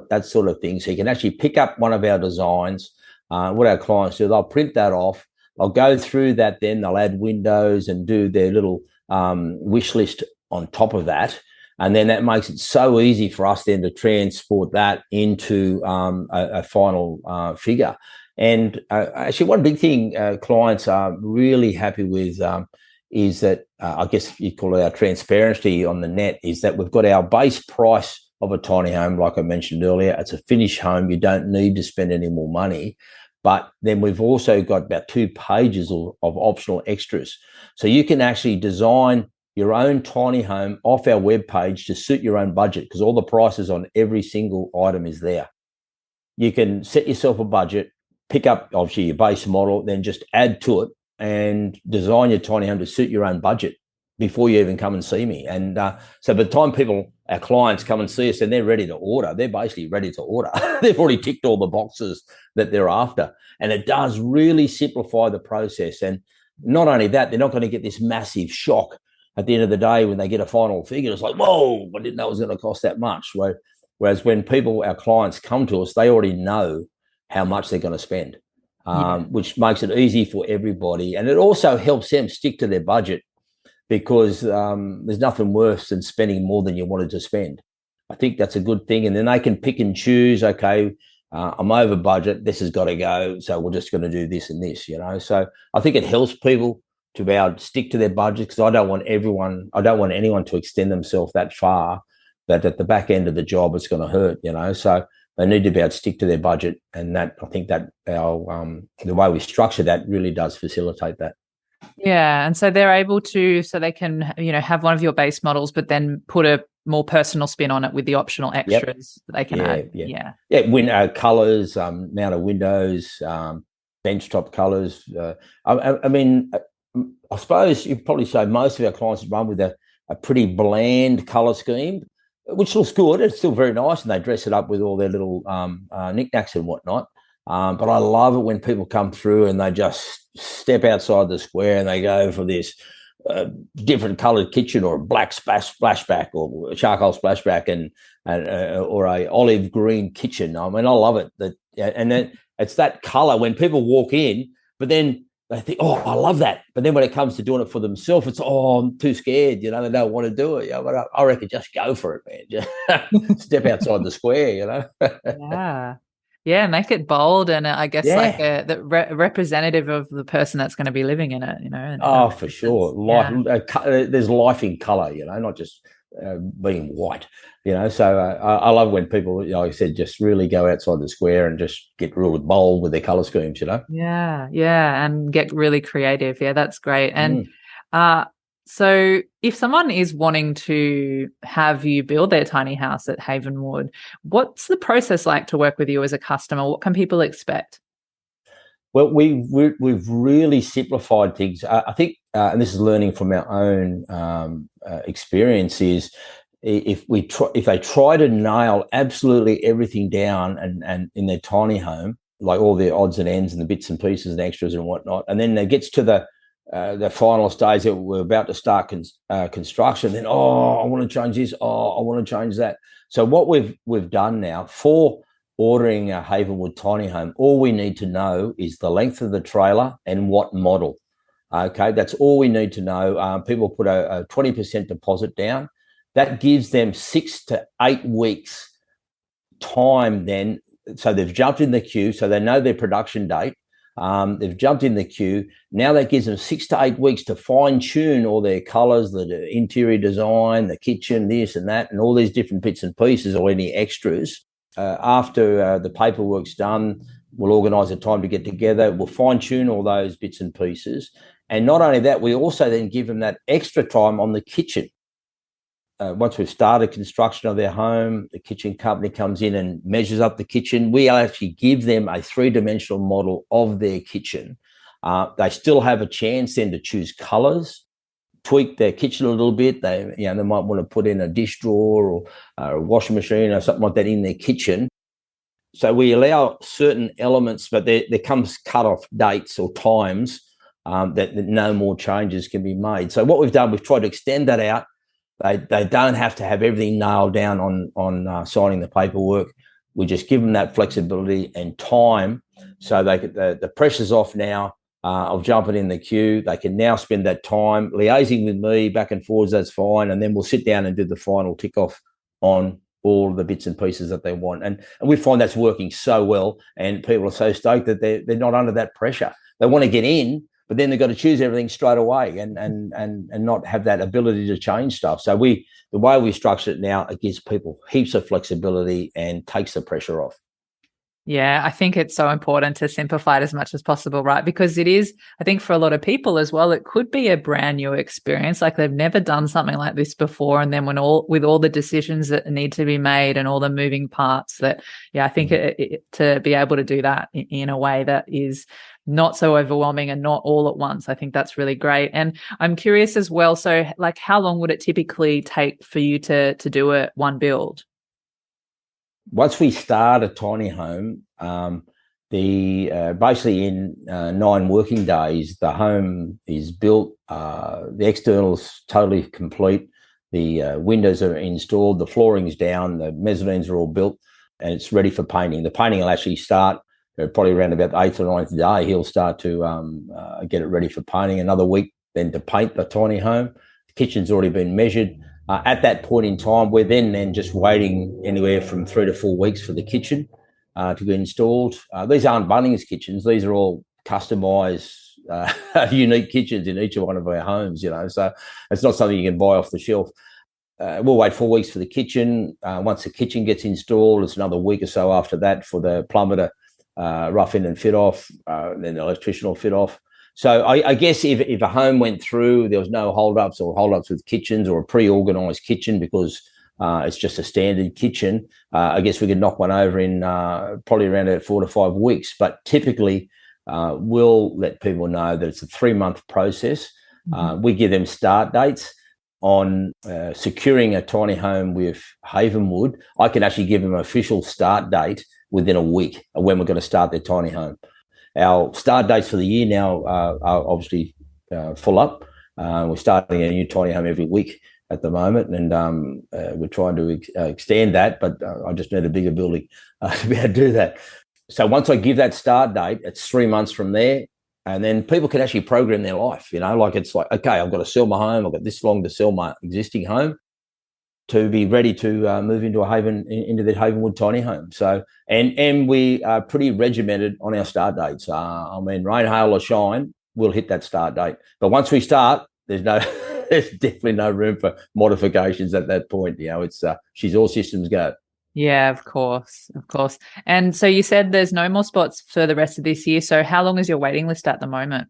that sort of thing. So you can actually pick up one of our designs. What our clients do, they'll print that off. They'll go through that, then they'll add windows and do their little wish list on top of that. And then that makes it so easy for us then to transport that into a final figure. And actually, one big thing clients are really happy with is that I guess you call it our transparency on the net, is that we've got our base price of a tiny home, like I mentioned earlier. It's a finished home. You don't need to spend any more money. But then we've also got about 2 pages of optional extras. So you can actually design your own tiny home off our webpage to suit your own budget, because all the prices on every single item is there. You can set yourself a budget, pick up obviously your base model, then just add to it and design your tiny home to suit your own budget before you even come and see me. And so by the time our clients come and see us and they're ready to order, they're basically ready to order. They've already ticked all the boxes that they're after. And it does really simplify the process. And not only that, they're not going to get this massive shock at the end of the day when they get a final figure. It's like, whoa, I didn't know it was going to cost that much. Whereas when our clients come to us, they already know how much they're going to spend. Which makes it easy for everybody. And it also helps them stick to their budget, because there's nothing worse than spending more than you wanted to spend. I think that's a good thing. And then they can pick and choose, okay, I'm over budget, this has got to go, so we're just going to do this and this, So I think it helps people to be able to stick to their budget, because I don't want anyone to extend themselves that far that at the back end of the job it's going to hurt, So they need to be able to stick to their budget, and that, I think that the way we structure that really does facilitate that. Yeah, and so they're able to, so they can, have one of your base models, but then put a more personal spin on it with the optional extras that they can add. Yeah. Colors, amount of windows, benchtop colors. I mean, I suppose you'd probably say most of our clients run with a pretty bland color scheme, which looks good. It's still very nice, and they dress it up with all their little knickknacks and whatnot. But I love it when people come through and they just step outside the square and they go for this different coloured kitchen, or a black splashback, or a charcoal splashback, and or a olive green kitchen. I mean, I love it. And then it's that colour when people walk in, but then they think, oh, I love that. But then when it comes to doing it for themselves, it's, oh, I'm too scared. They don't want to do it. But I reckon just go for it, man. Just step outside the square, Yeah. Yeah, make it bold, and I guess like the representative of the person that's going to be living in it, Oh, for sure. There's life in colour, not just being white, So I love when people, like I said, just really go outside the square and just get really bold with their colour schemes, Yeah, and get really creative. Yeah, that's great. And so if someone is wanting to have you build their tiny house at Havenwood, what's the process like to work with you as a customer? What can people expect? Well, we've really simplified things. I think, and this is learning from our own experiences. If they try to nail absolutely everything down and in their tiny home, like all their odds and ends and the bits and pieces and extras and whatnot, and then it gets to the final stage that we're about to start construction, then, oh, I want to change this, oh, I want to change that. So what we've done now for ordering a Havenwood tiny home, all we need to know is the length of the trailer and what model. Okay, that's all we need to know. People put a 20% deposit down. That gives them 6 to 8 weeks time then. So they've jumped in the queue, so they know their production date. They've jumped in the queue. Now that gives them 6 to 8 weeks to fine tune all their colours, the interior design, the kitchen, this and that, and all these different bits and pieces, or any extras. After the paperwork's done, we'll organise a time to get together. We'll fine tune all those bits and pieces. And not only that, we also then give them that extra time on the kitchen. Once we've started construction of their home, the kitchen company comes in and measures up the kitchen. We actually give them a 3-dimensional model of their kitchen. They still have a chance then to choose colours, tweak their kitchen a little bit. They might want to put in a dish drawer or a washing machine or something like that in their kitchen. So we allow certain elements, but there comes cut-off dates or times that no more changes can be made. So what we've done, we've tried to extend that out. They don't have to have everything nailed down on signing the paperwork. We just give them that flexibility and time, so the pressure's off now of jumping in the queue. They can now spend that time liaising with me back and forwards. That's fine, and then we'll sit down and do the final tick off on all the bits and pieces that they want. And we find that's working so well, and people are so stoked that they're not under that pressure. They want to get in, but then they've got to choose everything straight away and not have that ability to change stuff. So the way we structure it now, it gives people heaps of flexibility and takes the pressure off. Yeah, I think it's so important to simplify it as much as possible, right? Because it is, I think for a lot of people as well, it could be a brand new experience. Like they've never done something like this before. And then with all the decisions that need to be made and all the moving parts I think to be able to do that in a way that is not so overwhelming and not all at once, I think that's really great. And I'm curious as well, so like how long would it typically take for you to do one build? Once we start a tiny home, basically in 9 working days, the home is built. The external's totally complete. The windows are installed. The flooring's down. The mezzanines are all built, and it's ready for painting. The painting will actually start probably around about the 8th or 9th day. He'll start to get it ready for painting. Another week then to paint the tiny home. The kitchen's already been measured. At that point in time, we're then just waiting anywhere from 3 to 4 weeks for the kitchen to be installed. These aren't Bunnings kitchens. These are all customised unique kitchens in each of one of our homes, so it's not something you can buy off the shelf. We'll wait 4 weeks for the kitchen. Once the kitchen gets installed, it's another week or so after that for the plumber to rough in and fit off, then the electrician will fit off. So I guess if a home went through, there was no holdups with kitchens or a pre-organised kitchen because it's just a standard kitchen, I guess we could knock one over in probably around 4 to 5 weeks. But typically, we'll let people know that it's a 3-month process. We give them start dates. On securing a tiny home with Havenwood, I can actually give them an official start date within a week of when we're going to start their tiny home. Our start dates for the year now are obviously full up. We're starting a new tiny home every week at the moment, and we're trying to extend that, but I just need a bigger building to be able to do that. So once I give that start date, it's 3 months from there. And then people can actually program their life, it's like, okay, I've got to sell my home. I've got this long to sell my existing home to be ready to move into the Havenwood tiny home. So, and we are pretty regimented on our start dates. Rain, hail or shine, we'll hit that start date. But once we start, there's definitely no room for modifications at that point. She's all systems go. Yeah, of course. And so you said there's no more spots for the rest of this year. So how long is your waiting list at the moment?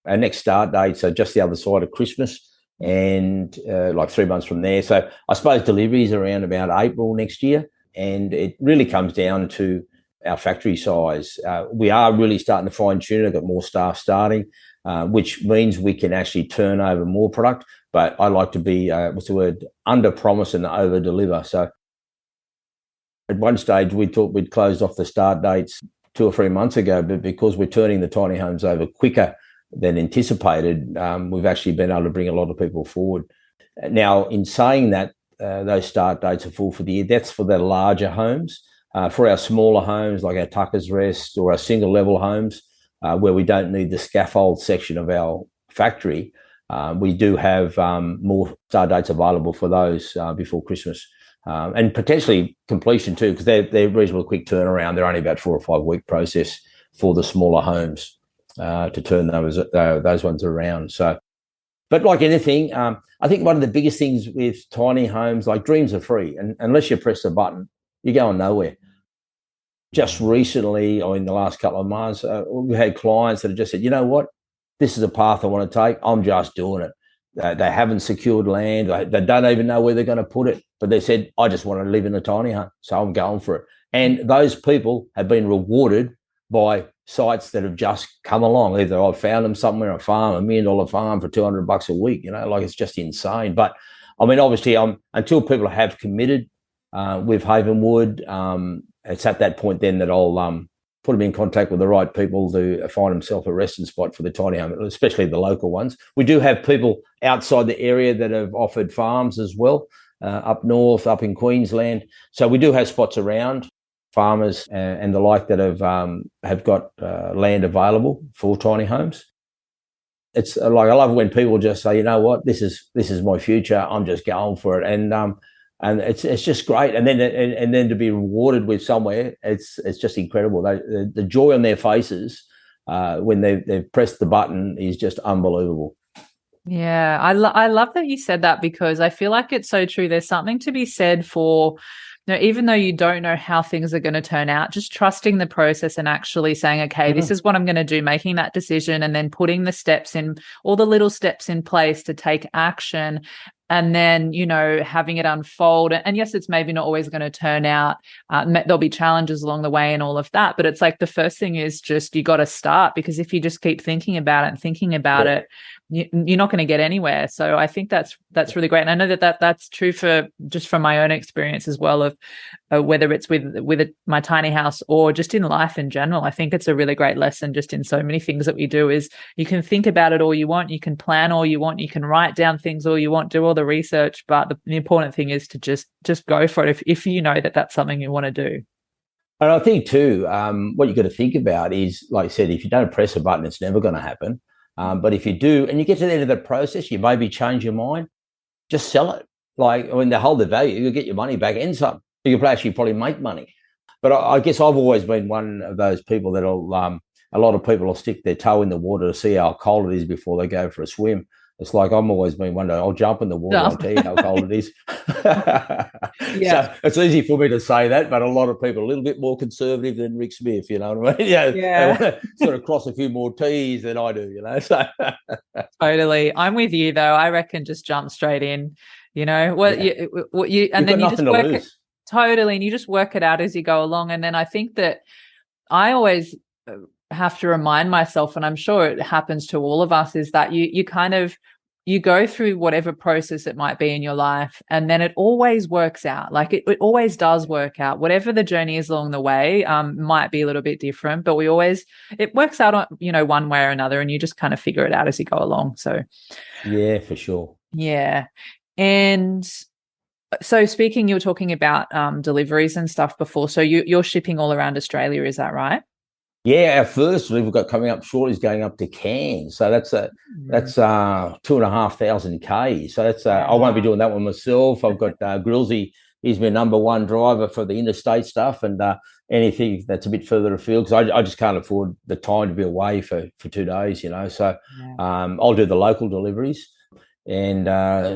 Our next start dates are just the other side of Christmas and like 3 months from there. So I suppose deliveries are around about April next year. And it really comes down to our factory size. We are really starting to fine tune it. I've got more staff starting, which means we can actually turn over more product. But I like to be, under promise and over deliver. So at one stage, we thought we'd closed off the start dates 2 or 3 months ago, but because we're turning the tiny homes over quicker than anticipated, we've actually been able to bring a lot of people forward. Now, in saying that, those start dates are full for the year. That's for the larger homes. For our smaller homes, like our Tucker's Rest or our single-level homes, where we don't need the scaffold section of our factory, we do have more start dates available for those before Christmas. And potentially completion too, because they're reasonably quick turnaround. They're only about 4 or 5 week process for the smaller homes to turn those ones around. So, but like anything, I think one of the biggest things with tiny homes, like dreams are free, and unless you press a button, you're going nowhere. Just recently, or in the last couple of months, we've had clients that have just said, you know what, this is a path I want to take. I'm just doing it. They haven't secured land. They don't even know where they're going to put it. But they said, I just want to live in a tiny home, so I'm going for it. And those people have been rewarded by sites that have just come along. Either I've found them somewhere, a farm, $1 million farm for $200 a week. It's just insane. But obviously, until people have committed with Havenwood, it's at that point then that I'll put them in contact with the right people to find themselves a resting spot for the tiny home, especially the local ones. We do have people outside the area that have offered farms as well, up north, up in Queensland. So we do have spots around, farmers and the like that have got land available for tiny homes. It's like, I love when people just say, you know what, this is my future. I'm just going for it. And it's just great, and then to be rewarded with somewhere, it's just incredible. The joy on their faces when they've pressed the button is just unbelievable. Yeah, I love that you said that, because I feel like it's so true. There's something to be said for, even though you don't know how things are going to turn out, just trusting the process and actually saying, okay, this is what I'm going to do, making that decision, and then putting the steps in, all the little steps in place to take action. And then, having it unfold. And yes, it's maybe not always going to turn out. There'll be challenges along the way and all of that. But it's like the first thing is just you got to start, because if you just keep thinking about it, you're not going to get anywhere. So I think that's really great. And I know that's true from my own experience as well, of whether it's with my tiny house or just in life in general. I think it's a really great lesson just in so many things that we do. Is you can think about it all you want, you can plan all you want, you can write down things all you want, do all the research, but the important thing is to just go for it if you know that that's something you want to do. And I think too, what you've got to think about is, like I said, if you don't press a button, it's never going to happen. But if you do, and you get to the end of the process, you maybe change your mind, just sell it. They hold the value, you'll get your money back and some. You can actually probably make money. But I guess I've always been one of those people that'll a lot of people will stick their toe in the water to see how cold it is before they go for a swim. It's like I'm always been wondering, I'll jump in the water, I'll tell you how cold it is. Yeah. So it's easy for me to say that, but a lot of people are a little bit more conservative than Rick Smith, you know what I mean? Yeah. They want to sort of cross a few more T's than I do, you know. So Totally. I'm with you though. I reckon just jump straight in, what you and then you just work it totally, and you just work it out as you go along. And then I think that I always have to remind myself, and I'm sure it happens to all of us, is that you go through whatever process it might be in your life, and then it always works out. Like it always does work out. Whatever the journey is along the way, might be a little bit different, but it works out on, one way or another, and you just kind of figure it out as you go along. So yeah, for sure. Yeah. And so speaking, you were talking about deliveries and stuff before. So you're shipping all around Australia, is that right? Yeah, our first delivery we've got coming up shortly is going up to Cairns. So that's 2,500 K. So that's I won't be doing that one myself. I've got Grillsy. He's my number one driver for the interstate stuff and anything that's a bit further afield, because I just can't afford the time to be away for 2 days, So I'll do the local deliveries. And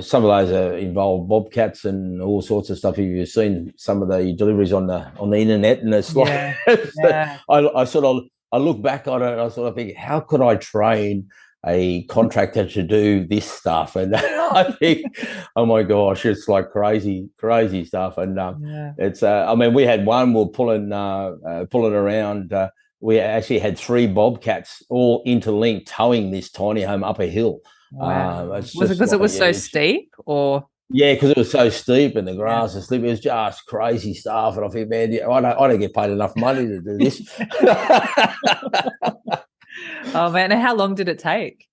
some of those involve bobcats and all sorts of stuff. You've seen some of the deliveries on the internet, and it's like I look back on it and I sort of think, how could I train a contractor to do this stuff? And I think, oh my gosh, it's like crazy stuff. And it's we had one we're pulling around. We actually had 3 bobcats all interlinked towing this tiny home up a hill. Wow. Was it because it was so steep, or? Yeah, because it was so steep and the grass is steep. It was just crazy stuff. And I think, man, I don't get paid enough money to do this. Oh, man. And how long did it take?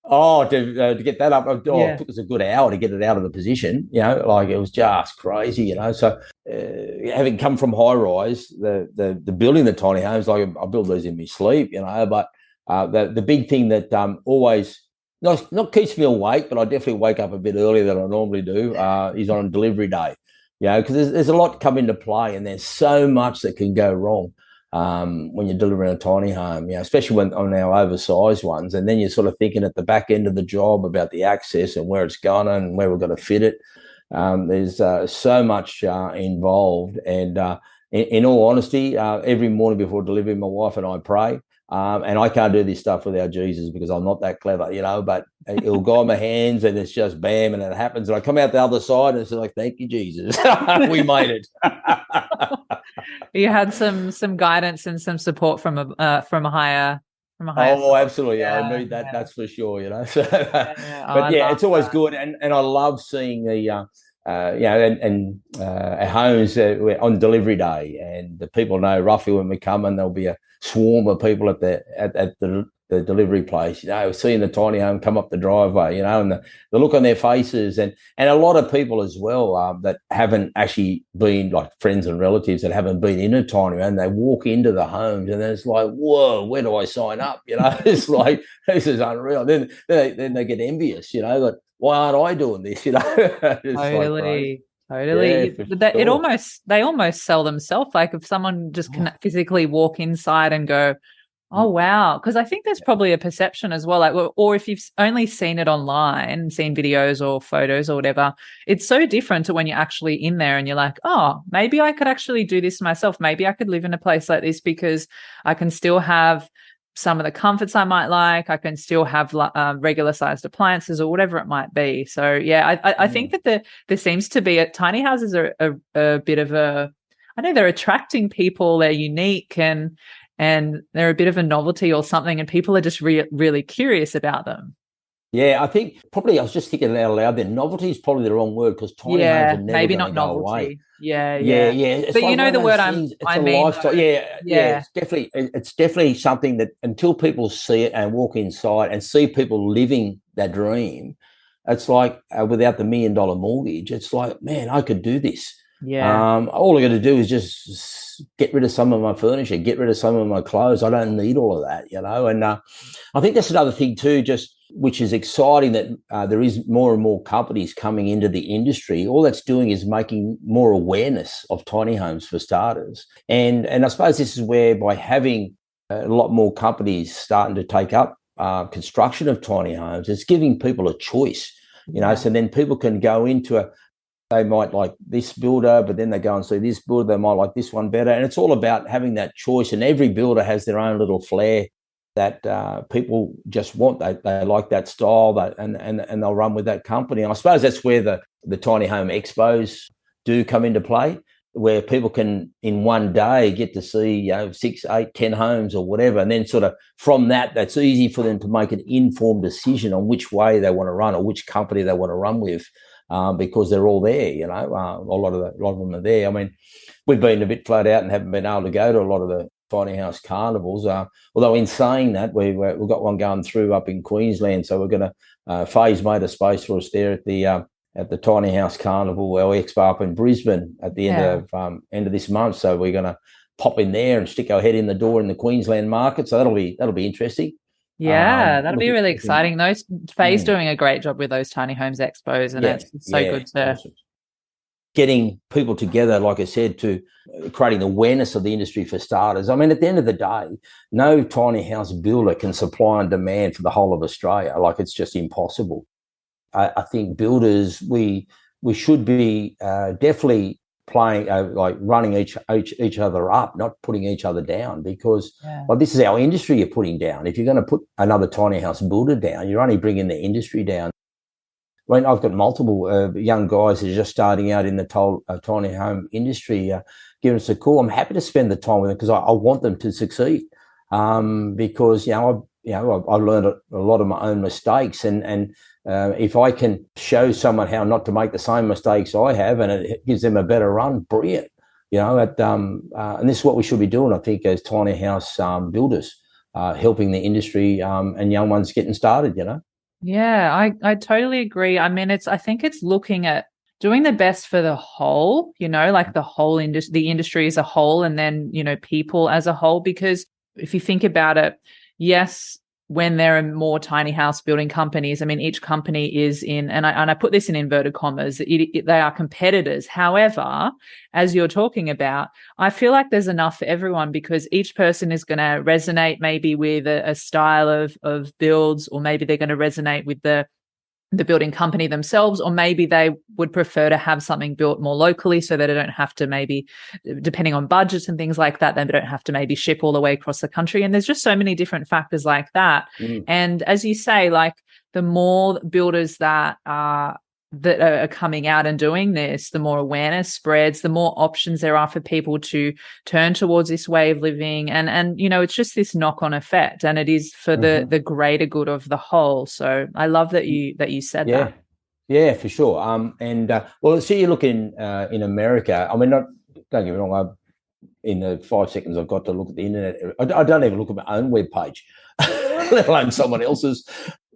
Oh, to get that up, it took us a good hour to get it out of the position. Like it was just crazy. So having come from high rise, the building the tiny homes, like I build these in my sleep. But the big thing that always not keeps me awake, but I definitely wake up a bit earlier than I normally do, is on delivery day. Because there's a lot come into play, and there's so much that can go wrong when you're delivering a tiny home, especially when on our oversized ones. And then you're sort of thinking at the back end of the job about the access and where it's going and where we're going to fit it. There's so much involved. And in all honesty, every morning before delivery, my wife and I pray. And I can't do this stuff without Jesus, because I'm not that clever, but it'll guide my hands and it's just bam, and it happens. And I come out the other side and it's like, thank you, Jesus. We made it. You had some guidance and some support from a higher. Oh, absolutely. Yeah, I need that. That's for sure, So, but it's always good. And I love seeing the, our homes on delivery day, and the people know roughly when we come, and there'll be a swarm of people at the delivery place, seeing the tiny home come up the driveway, and the look on their faces, and a lot of people as well that haven't actually been, like friends and relatives that haven't been in a tiny home, they walk into the homes and then it's like, whoa, where do I sign up? It's like, this is unreal. Then they get envious, like, why aren't I doing this? Totally. Totally. Sure. They almost sell themselves. Like if someone just can physically walk inside and go, oh, wow. Because I think there's probably a perception as well. Like, or if you've only seen it online, seen videos or photos or whatever, it's so different to when you're actually in there and you're like, oh, maybe I could actually do this myself. Maybe I could live in a place like this because I can still have some of the comforts I might like. I can still have regular sized appliances or whatever it might be. So, I think that there seems to be tiny houses are a bit of I know they're attracting people. They're unique and they're a bit of a novelty or something, and people are just really curious about them. Yeah, I think probably I was just thinking out loud then. Novelty is probably the wrong word, because tiny homes are never maybe not novelty. Away. Yeah. It's but like the word I mean. Lifestyle. Yeah. It's definitely something that until people see it and walk inside and see people living that dream, it's like without the $1 million mortgage, it's like, man, I could do this. Yeah. All I got to do is just get rid of some of my furniture, get rid of some of my clothes. I don't need all of that, And I think that's another thing too, which is exciting, that there is more and more companies coming into the industry. All that's doing is making more awareness of tiny homes for starters. And I suppose this is where, by having a lot more companies starting to take up construction of tiny homes. It's giving people a choice, so then people can go into they might like this builder, but then they go and see this builder, they might like this one better. And it's all about having that choice. And every builder has their own little flair that people just want. They like that style, and they'll run with that company. And I suppose that's where the tiny home expos do come into play, where people can in one day get to see 6, 8, 10 homes or whatever, and then sort of from that's easy for them to make an informed decision on which way they want to run or which company they want to run with, because they're all there. A lot of them are there. I mean, we've been a bit flat out and haven't been able to go to a lot of the tiny house carnivals. Although in saying that, we've got one going through up in Queensland, so we're going to Faye's made a space for us there at the Tiny House Carnival, our expo up in Brisbane at the end of this month. So we're going to pop in there and stick our head in the door in the Queensland market. So that'll be interesting. Yeah, that'll be really exciting. Faye's doing a great job with those tiny homes expos, and it's so good to getting people together, like I said, to creating awareness of the industry for starters. I mean, at the end of the day, no tiny house builder can supply and demand for the whole of Australia. Like, it's just impossible. I think builders, we should be definitely playing like running each other up, not putting each other down, because this is our industry you're putting down. If you're going to put another tiny house builder down, you're only bringing the industry down. I mean, I've got multiple young guys that are just starting out in the tiny home industry giving us a call. I'm happy to spend the time with them because I want them to succeed, because I've learned a lot of my own mistakes, and if I can show someone how not to make the same mistakes I have, and it gives them a better run, brilliant. And this is what we should be doing, I think, as tiny house builders, helping the industry and young ones getting started. Yeah, I totally agree. I mean, I think it's looking at doing the best for the whole, like the whole industry, the industry as a whole, and then, people as a whole. Because if you think about it, yes, when there are more tiny house building companies, I mean, each company is in, and I put this in inverted commas, they are competitors. However, as you're talking about, I feel like there's enough for everyone, because each person is going to resonate maybe with a style of builds, or maybe they're going to resonate with the building company themselves, or maybe they would prefer to have something built more locally so that they don't have to, maybe depending on budgets and things like that, they don't have to maybe ship all the way across the country. And there's just so many different factors like that. And as you say, like, the more builders that are coming out and doing this, the more awareness spreads, the more options there are for people to turn towards this way of living. And it's just this knock-on effect, and it is for the greater good of the whole. So I love that you said that. Yeah, for sure. Well, see, you look in America. I mean, don't get me wrong. In the 5 seconds I've got to look at the internet, I don't even look at my own webpage, let alone someone else's.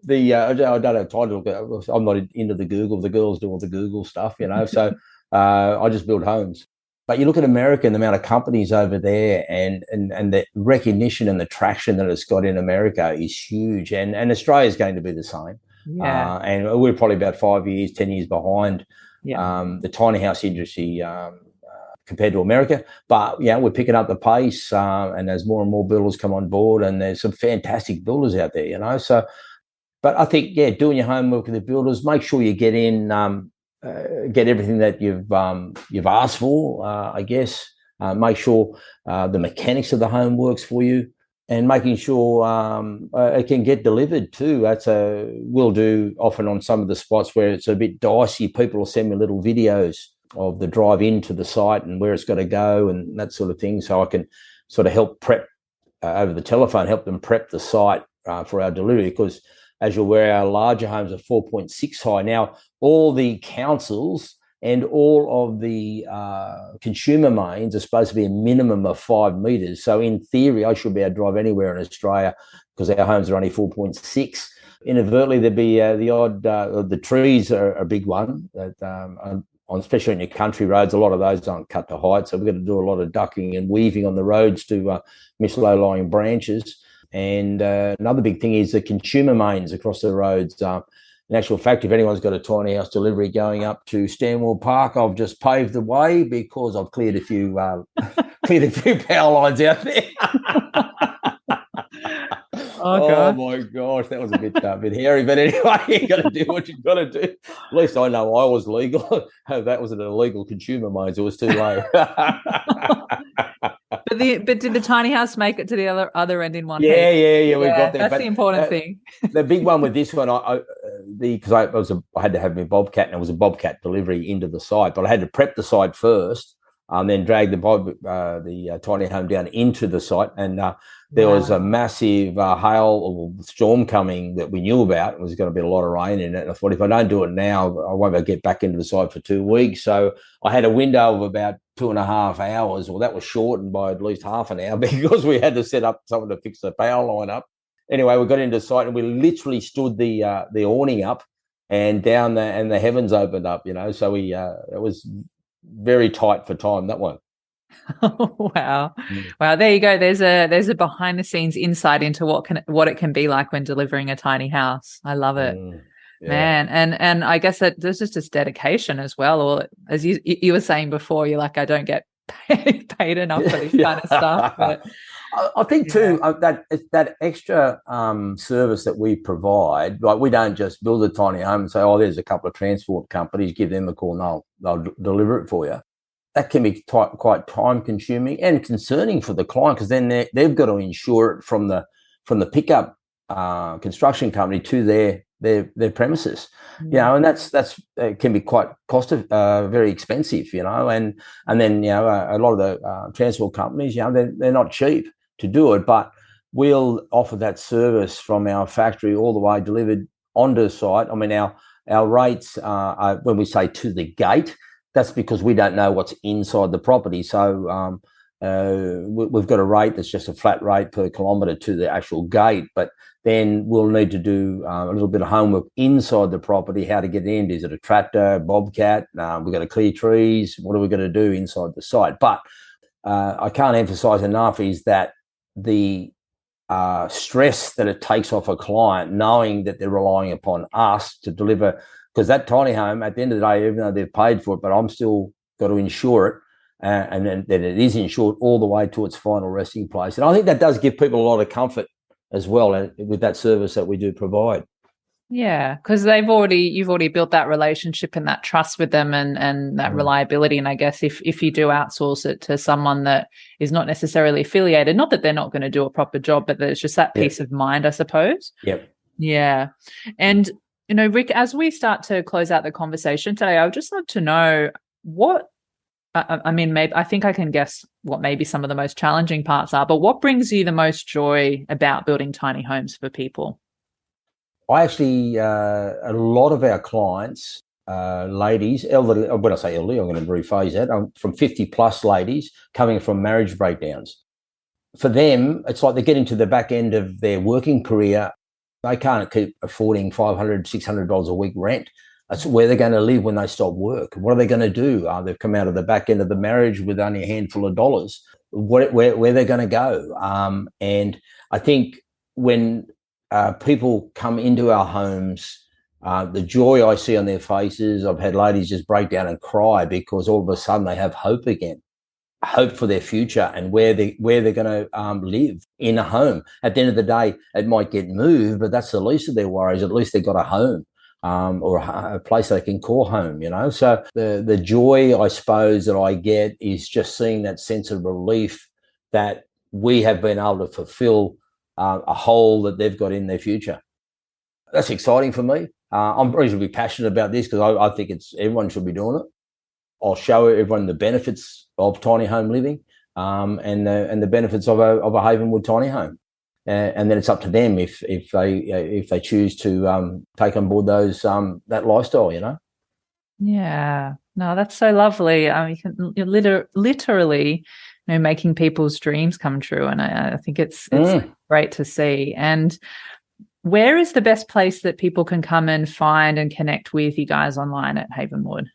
I don't have time to look at. I'm not into the Google. The girls do all the Google stuff, So I just build homes. But you look at America and the amount of companies over there, and the recognition and the traction that it's got in America is huge. And Australia is going to be the same. Yeah. And we're probably about 5 years, 10 years behind the tiny house industry compared to America. But we're picking up the pace, and as more and more builders come on board, and there's some fantastic builders out there, So. But I think, doing your homework with the builders, make sure you get in, get everything that you've asked for. I guess make sure the mechanics of the home works for you, and making sure it can get delivered too. We'll do often on some of the spots where it's a bit dicey. People will send me little videos of the drive into the site and where it's got to go and that sort of thing, so I can sort of help prep over the telephone, help them prep the site for our delivery, because, as you're aware, our larger homes are 4.6 high. Now, all the councils and all of the consumer mains are supposed to be a minimum of 5 metres. So in theory, I should be able to drive anywhere in Australia, because our homes are only 4.6. Inadvertently, there'd be the odd, the trees are a big one, especially on your country roads. A lot of those aren't cut to height. So we've got to do a lot of ducking and weaving on the roads to miss low-lying branches. And another big thing is the consumer mains across the roads. In actual fact, if anyone's got a tiny house delivery going up to Stanwell Park, I've just paved the way, because I've cleared a few power lines out there. Oh Oh god. my gosh, that was a bit hairy. But anyway, you got to do what you got to do. At least I know I was legal. That was an illegal consumer mode. So it was too late. But did the tiny house make it to the other end in one piece? Yeah. We got Yeah, there. that's But the important thing. the big one with this one, because I had to have my bobcat, and it was a bobcat delivery into the site, but I had to prep the site first, and then drag the tiny home down into the site, and there was a massive hail or storm coming that we knew about. It was going to be a lot of rain in it, and I thought, if I don't do it now, I won't be able to get back into the site for 2 weeks. So I had a window of about 2.5 hours. Well, that was shortened by at least half an hour because we had to set up someone to fix the power line up. Anyway, we got into the site and we literally stood the awning up and down there, and the heavens opened up. So it was very tight for time, that one. Wow. Wow. There you go. There's a behind the scenes insight into what it can be like when delivering a tiny house. I love it. Yeah. Man. And I guess that there's just this dedication as well. Or as you were saying before, you're like, I don't get paid enough for this kind of stuff. But I think too, that extra service that we provide, like we don't just build a tiny home and say, oh, there's a couple of transport companies, give them a call and they'll deliver it for you. That can be quite time consuming and concerning for the client, because then they've got to insure it from the pickup construction company to their premises. And that's can be quite very expensive, and then a lot of the transport companies, they're not cheap to do it, but we'll offer that service from our factory all the way delivered onto the site. I mean, our rates are, when we say to the gate, that's because we don't know what's inside the property. So we've got a rate that's just a flat rate per kilometre to the actual gate, but then we'll need to do a little bit of homework inside the property, how to get in. Is it a tractor, bobcat? We've got to clear trees. What are we going to do inside the site? But I can't emphasise enough is that the stress that it takes off a client knowing that they're relying upon us to deliver, because that tiny home, at the end of the day, even though they've paid for it, but I'm still got to insure it, and then it is insured all the way to its final resting place. And I think that does give people a lot of comfort as well with that service that we do provide. Yeah, because you've already built that relationship and that trust with them and that reliability. And I guess if you do outsource it to someone that is not necessarily affiliated, not that they're not going to do a proper job, but there's just that peace of mind, I suppose. Yep. Yeah. And, Rick, as we start to close out the conversation today, I would just love to know what, maybe I think I can guess what maybe some of the most challenging parts are, but what brings you the most joy about building tiny homes for people? I actually, a lot of our clients, ladies, elderly, when I say elderly, I'm going to rephrase that, from 50 plus ladies coming from marriage breakdowns. For them, it's like they're getting to the back end of their working career. They can't keep affording $500, $600 a week rent. That's where they're going to live when they stop work. What are they going to do? They've come out of the back end of the marriage with only a handful of dollars. Where they're going to go? And I think when people come into our homes, the joy I see on their faces, I've had ladies just break down and cry because all of a sudden they have hope again, hope for their future and where they're going to live in a home. At the end of the day, it might get moved, but that's the least of their worries. At least they've got a home. Or a place they can call home, So the joy, I suppose, that I get is just seeing that sense of relief that we have been able to fulfill a hole that they've got in their future. That's exciting for me. I'm reasonably passionate about this because I think everyone should be doing it. I'll show everyone the benefits of tiny home living and the benefits of a Havenwood tiny home. And then it's up to them if they choose to take on board that lifestyle, Yeah, no, that's so lovely. You're literally, making people's dreams come true, and I think it's great to see. And where is the best place that people can come and find and connect with you guys online at Havenwood?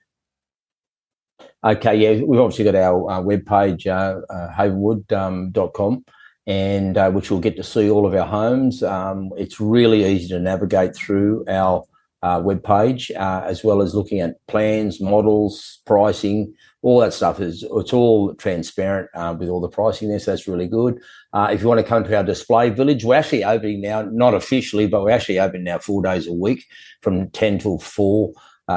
Okay, yeah, we've obviously got our webpage, havenwood.com. and which you'll get to see all of our homes. It's really easy to navigate through our webpage, as well as looking at plans, models, pricing, all that stuff. It's all transparent with all the pricing there, so that's really good. If you want to come to our display village, we're actually opening now, not officially, but we're actually open now 4 days a week from 10 till 4,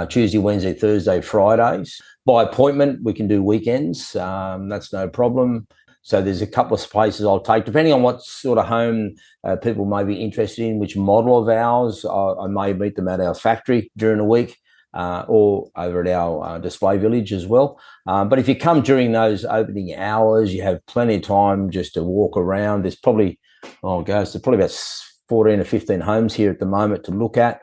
Tuesday, Wednesday, Thursday, Fridays. By appointment, we can do weekends. That's no problem. So there's a couple of places I'll take, depending on what sort of home people may be interested in, which model of ours. I may meet them at our factory during the week or over at our display village as well. But if you come during those opening hours, you have plenty of time just to walk around. There's probably, there's probably about 14 or 15 homes here at the moment to look at.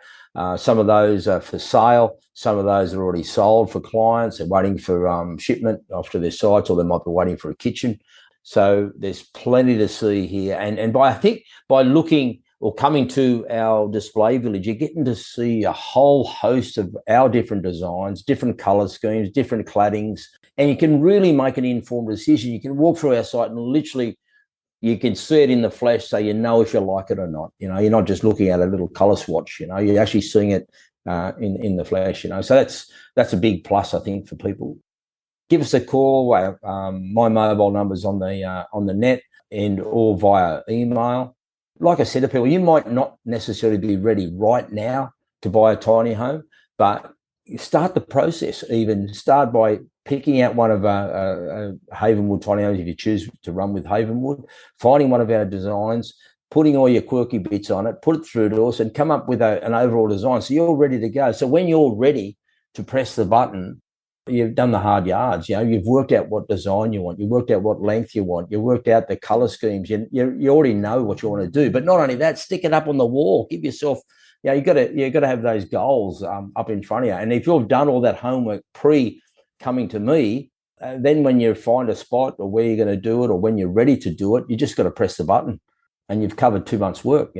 Some of those are for sale. Some of those are already sold for clients. They're waiting for shipment off to their sites, or they might be waiting for a kitchen. So there's plenty to see here. And by looking or coming to our display village, you're getting to see a whole host of our different designs, different colour schemes, different claddings, and you can really make an informed decision. You can walk through our site and literally you can see it in the flesh, so you know if you like it or not. You're not just looking at a little colour swatch. You're actually seeing it in the flesh. So that's a big plus, I think, for people. Give us a call. My mobile number's on the net or via email. Like I said to people, you might not necessarily be ready right now to buy a tiny home, but you start the process. Even start by picking out one of our Havenwood Tiny Homes, if you choose to run with Havenwood, finding one of our designs, putting all your quirky bits on it, put it through to us, and come up with an overall design. So you're ready to go. So when you're ready to press the button, you've done the hard yards. You've worked out what design you want. You worked out what length you want. You worked out the color schemes. You already know what you want to do. But not only that, stick it up on the wall. Give yourself, you got to have those goals up in front of you. And if you've done all that homework pre coming to me, then when you find a spot or where you're going to do it, or when you're ready to do it, you just got to press the button, and you've covered 2 months' work.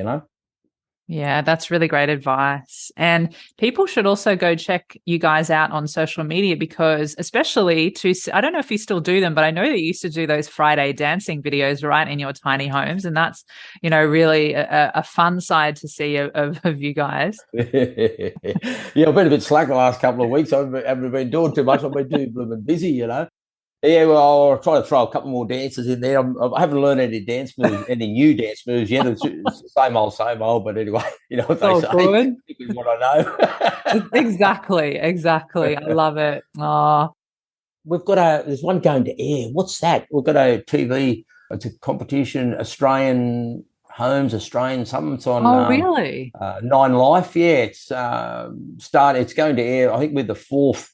Yeah, that's really great advice. And people should also go check you guys out on social media, because especially I don't know if you still do them, but I know that you used to do those Friday dancing videos, right, in your tiny homes. And that's, really a fun side to see of you guys. Yeah, I've been a bit slack the last couple of weeks. I haven't been doing too much. I've been too busy, Yeah, well, I'll try to throw a couple more dances in there. I haven't learned any dance moves, any new dance moves yet. It's the same old. But anyway, what they say. Good. Is what I know. Exactly. I love it. Oh. We've got there's one going to air. What's that? We've got a TV. It's a competition, Australian Homes, something. It's on. Oh, really? 9 Life. Yeah, it's It's going to air, I think, with the 4th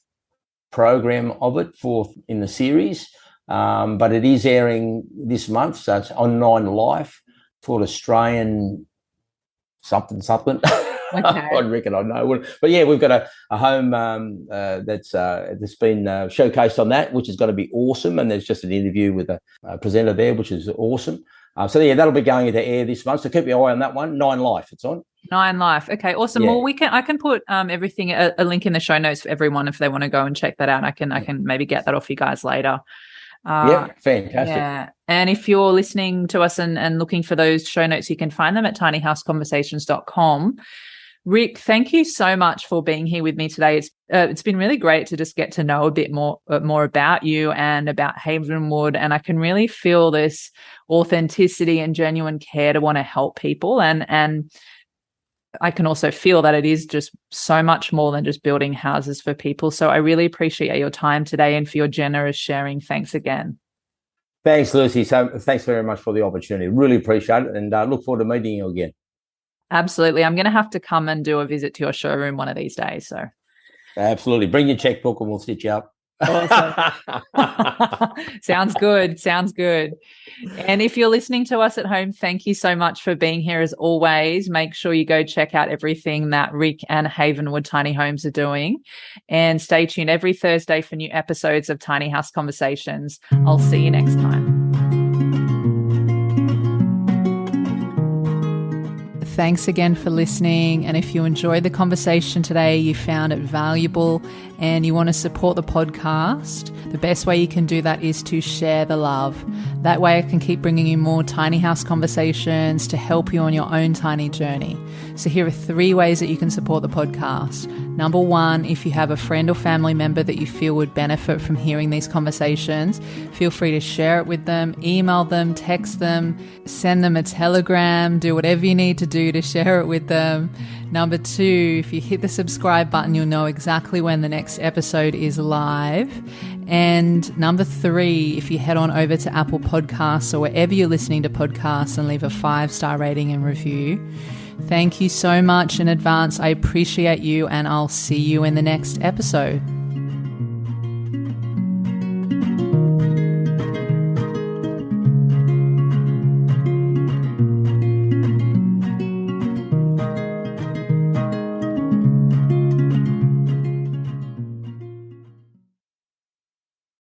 program of it, 4th in the series, but it is airing this month, so it's on 9 Life, called Australian something. Okay. I reckon I know. But yeah, we've got a home that's been showcased on that, which is going to be awesome. And there's just an interview with a presenter there, which is awesome. So yeah, that'll be going into air this month. So keep your eye on that one. 9 Life, it's on. 9 Life. Okay, awesome. Yeah. Well, I can put everything, a link in the show notes for everyone if they want to go and check that out. I can maybe get that off you guys later. Yeah, fantastic. Yeah. And if you're listening to us and looking for those show notes, you can find them at tinyhouseconversations.com. Rick, thank you so much for being here with me today. It's been really great to just get to know a bit more about you and about Havenwood, and I can really feel this authenticity and genuine care to want to help people, and I can also feel that it is just so much more than just building houses for people. So I really appreciate your time today and for your generous sharing. Thanks again. Thanks, Lucy. So thanks very much for the opportunity. Really appreciate it, and look forward to meeting you again. Absolutely. I'm going to have to come and do a visit to your showroom one of these days. So, absolutely. Bring your checkbook and we'll stitch you up. Awesome. Sounds good. And if you're listening to us at home, thank you so much for being here as always. Make sure you go check out everything that Rick and Havenwood Tiny Homes are doing. And stay tuned every Thursday for new episodes of Tiny House Conversations. I'll see you next time. Thanks again for listening. And if you enjoyed the conversation today, you found it valuable and you want to support the podcast, the best way you can do that is to share the love. That way I can keep bringing you more tiny house conversations to help you on your own tiny journey. So here are 3 ways that you can support the podcast. Number 1, if you have a friend or family member that you feel would benefit from hearing these conversations, feel free to share it with them, email them, text them, send them a telegram, do whatever you need to do to share it with them. Number 2, if you hit the subscribe button, you'll know exactly when the next episode is live. And number 3, if you head on over to Apple Podcasts or wherever you're listening to podcasts and leave a 5-star rating and review. Thank you so much in advance. I appreciate you, and I'll see you in the next episode.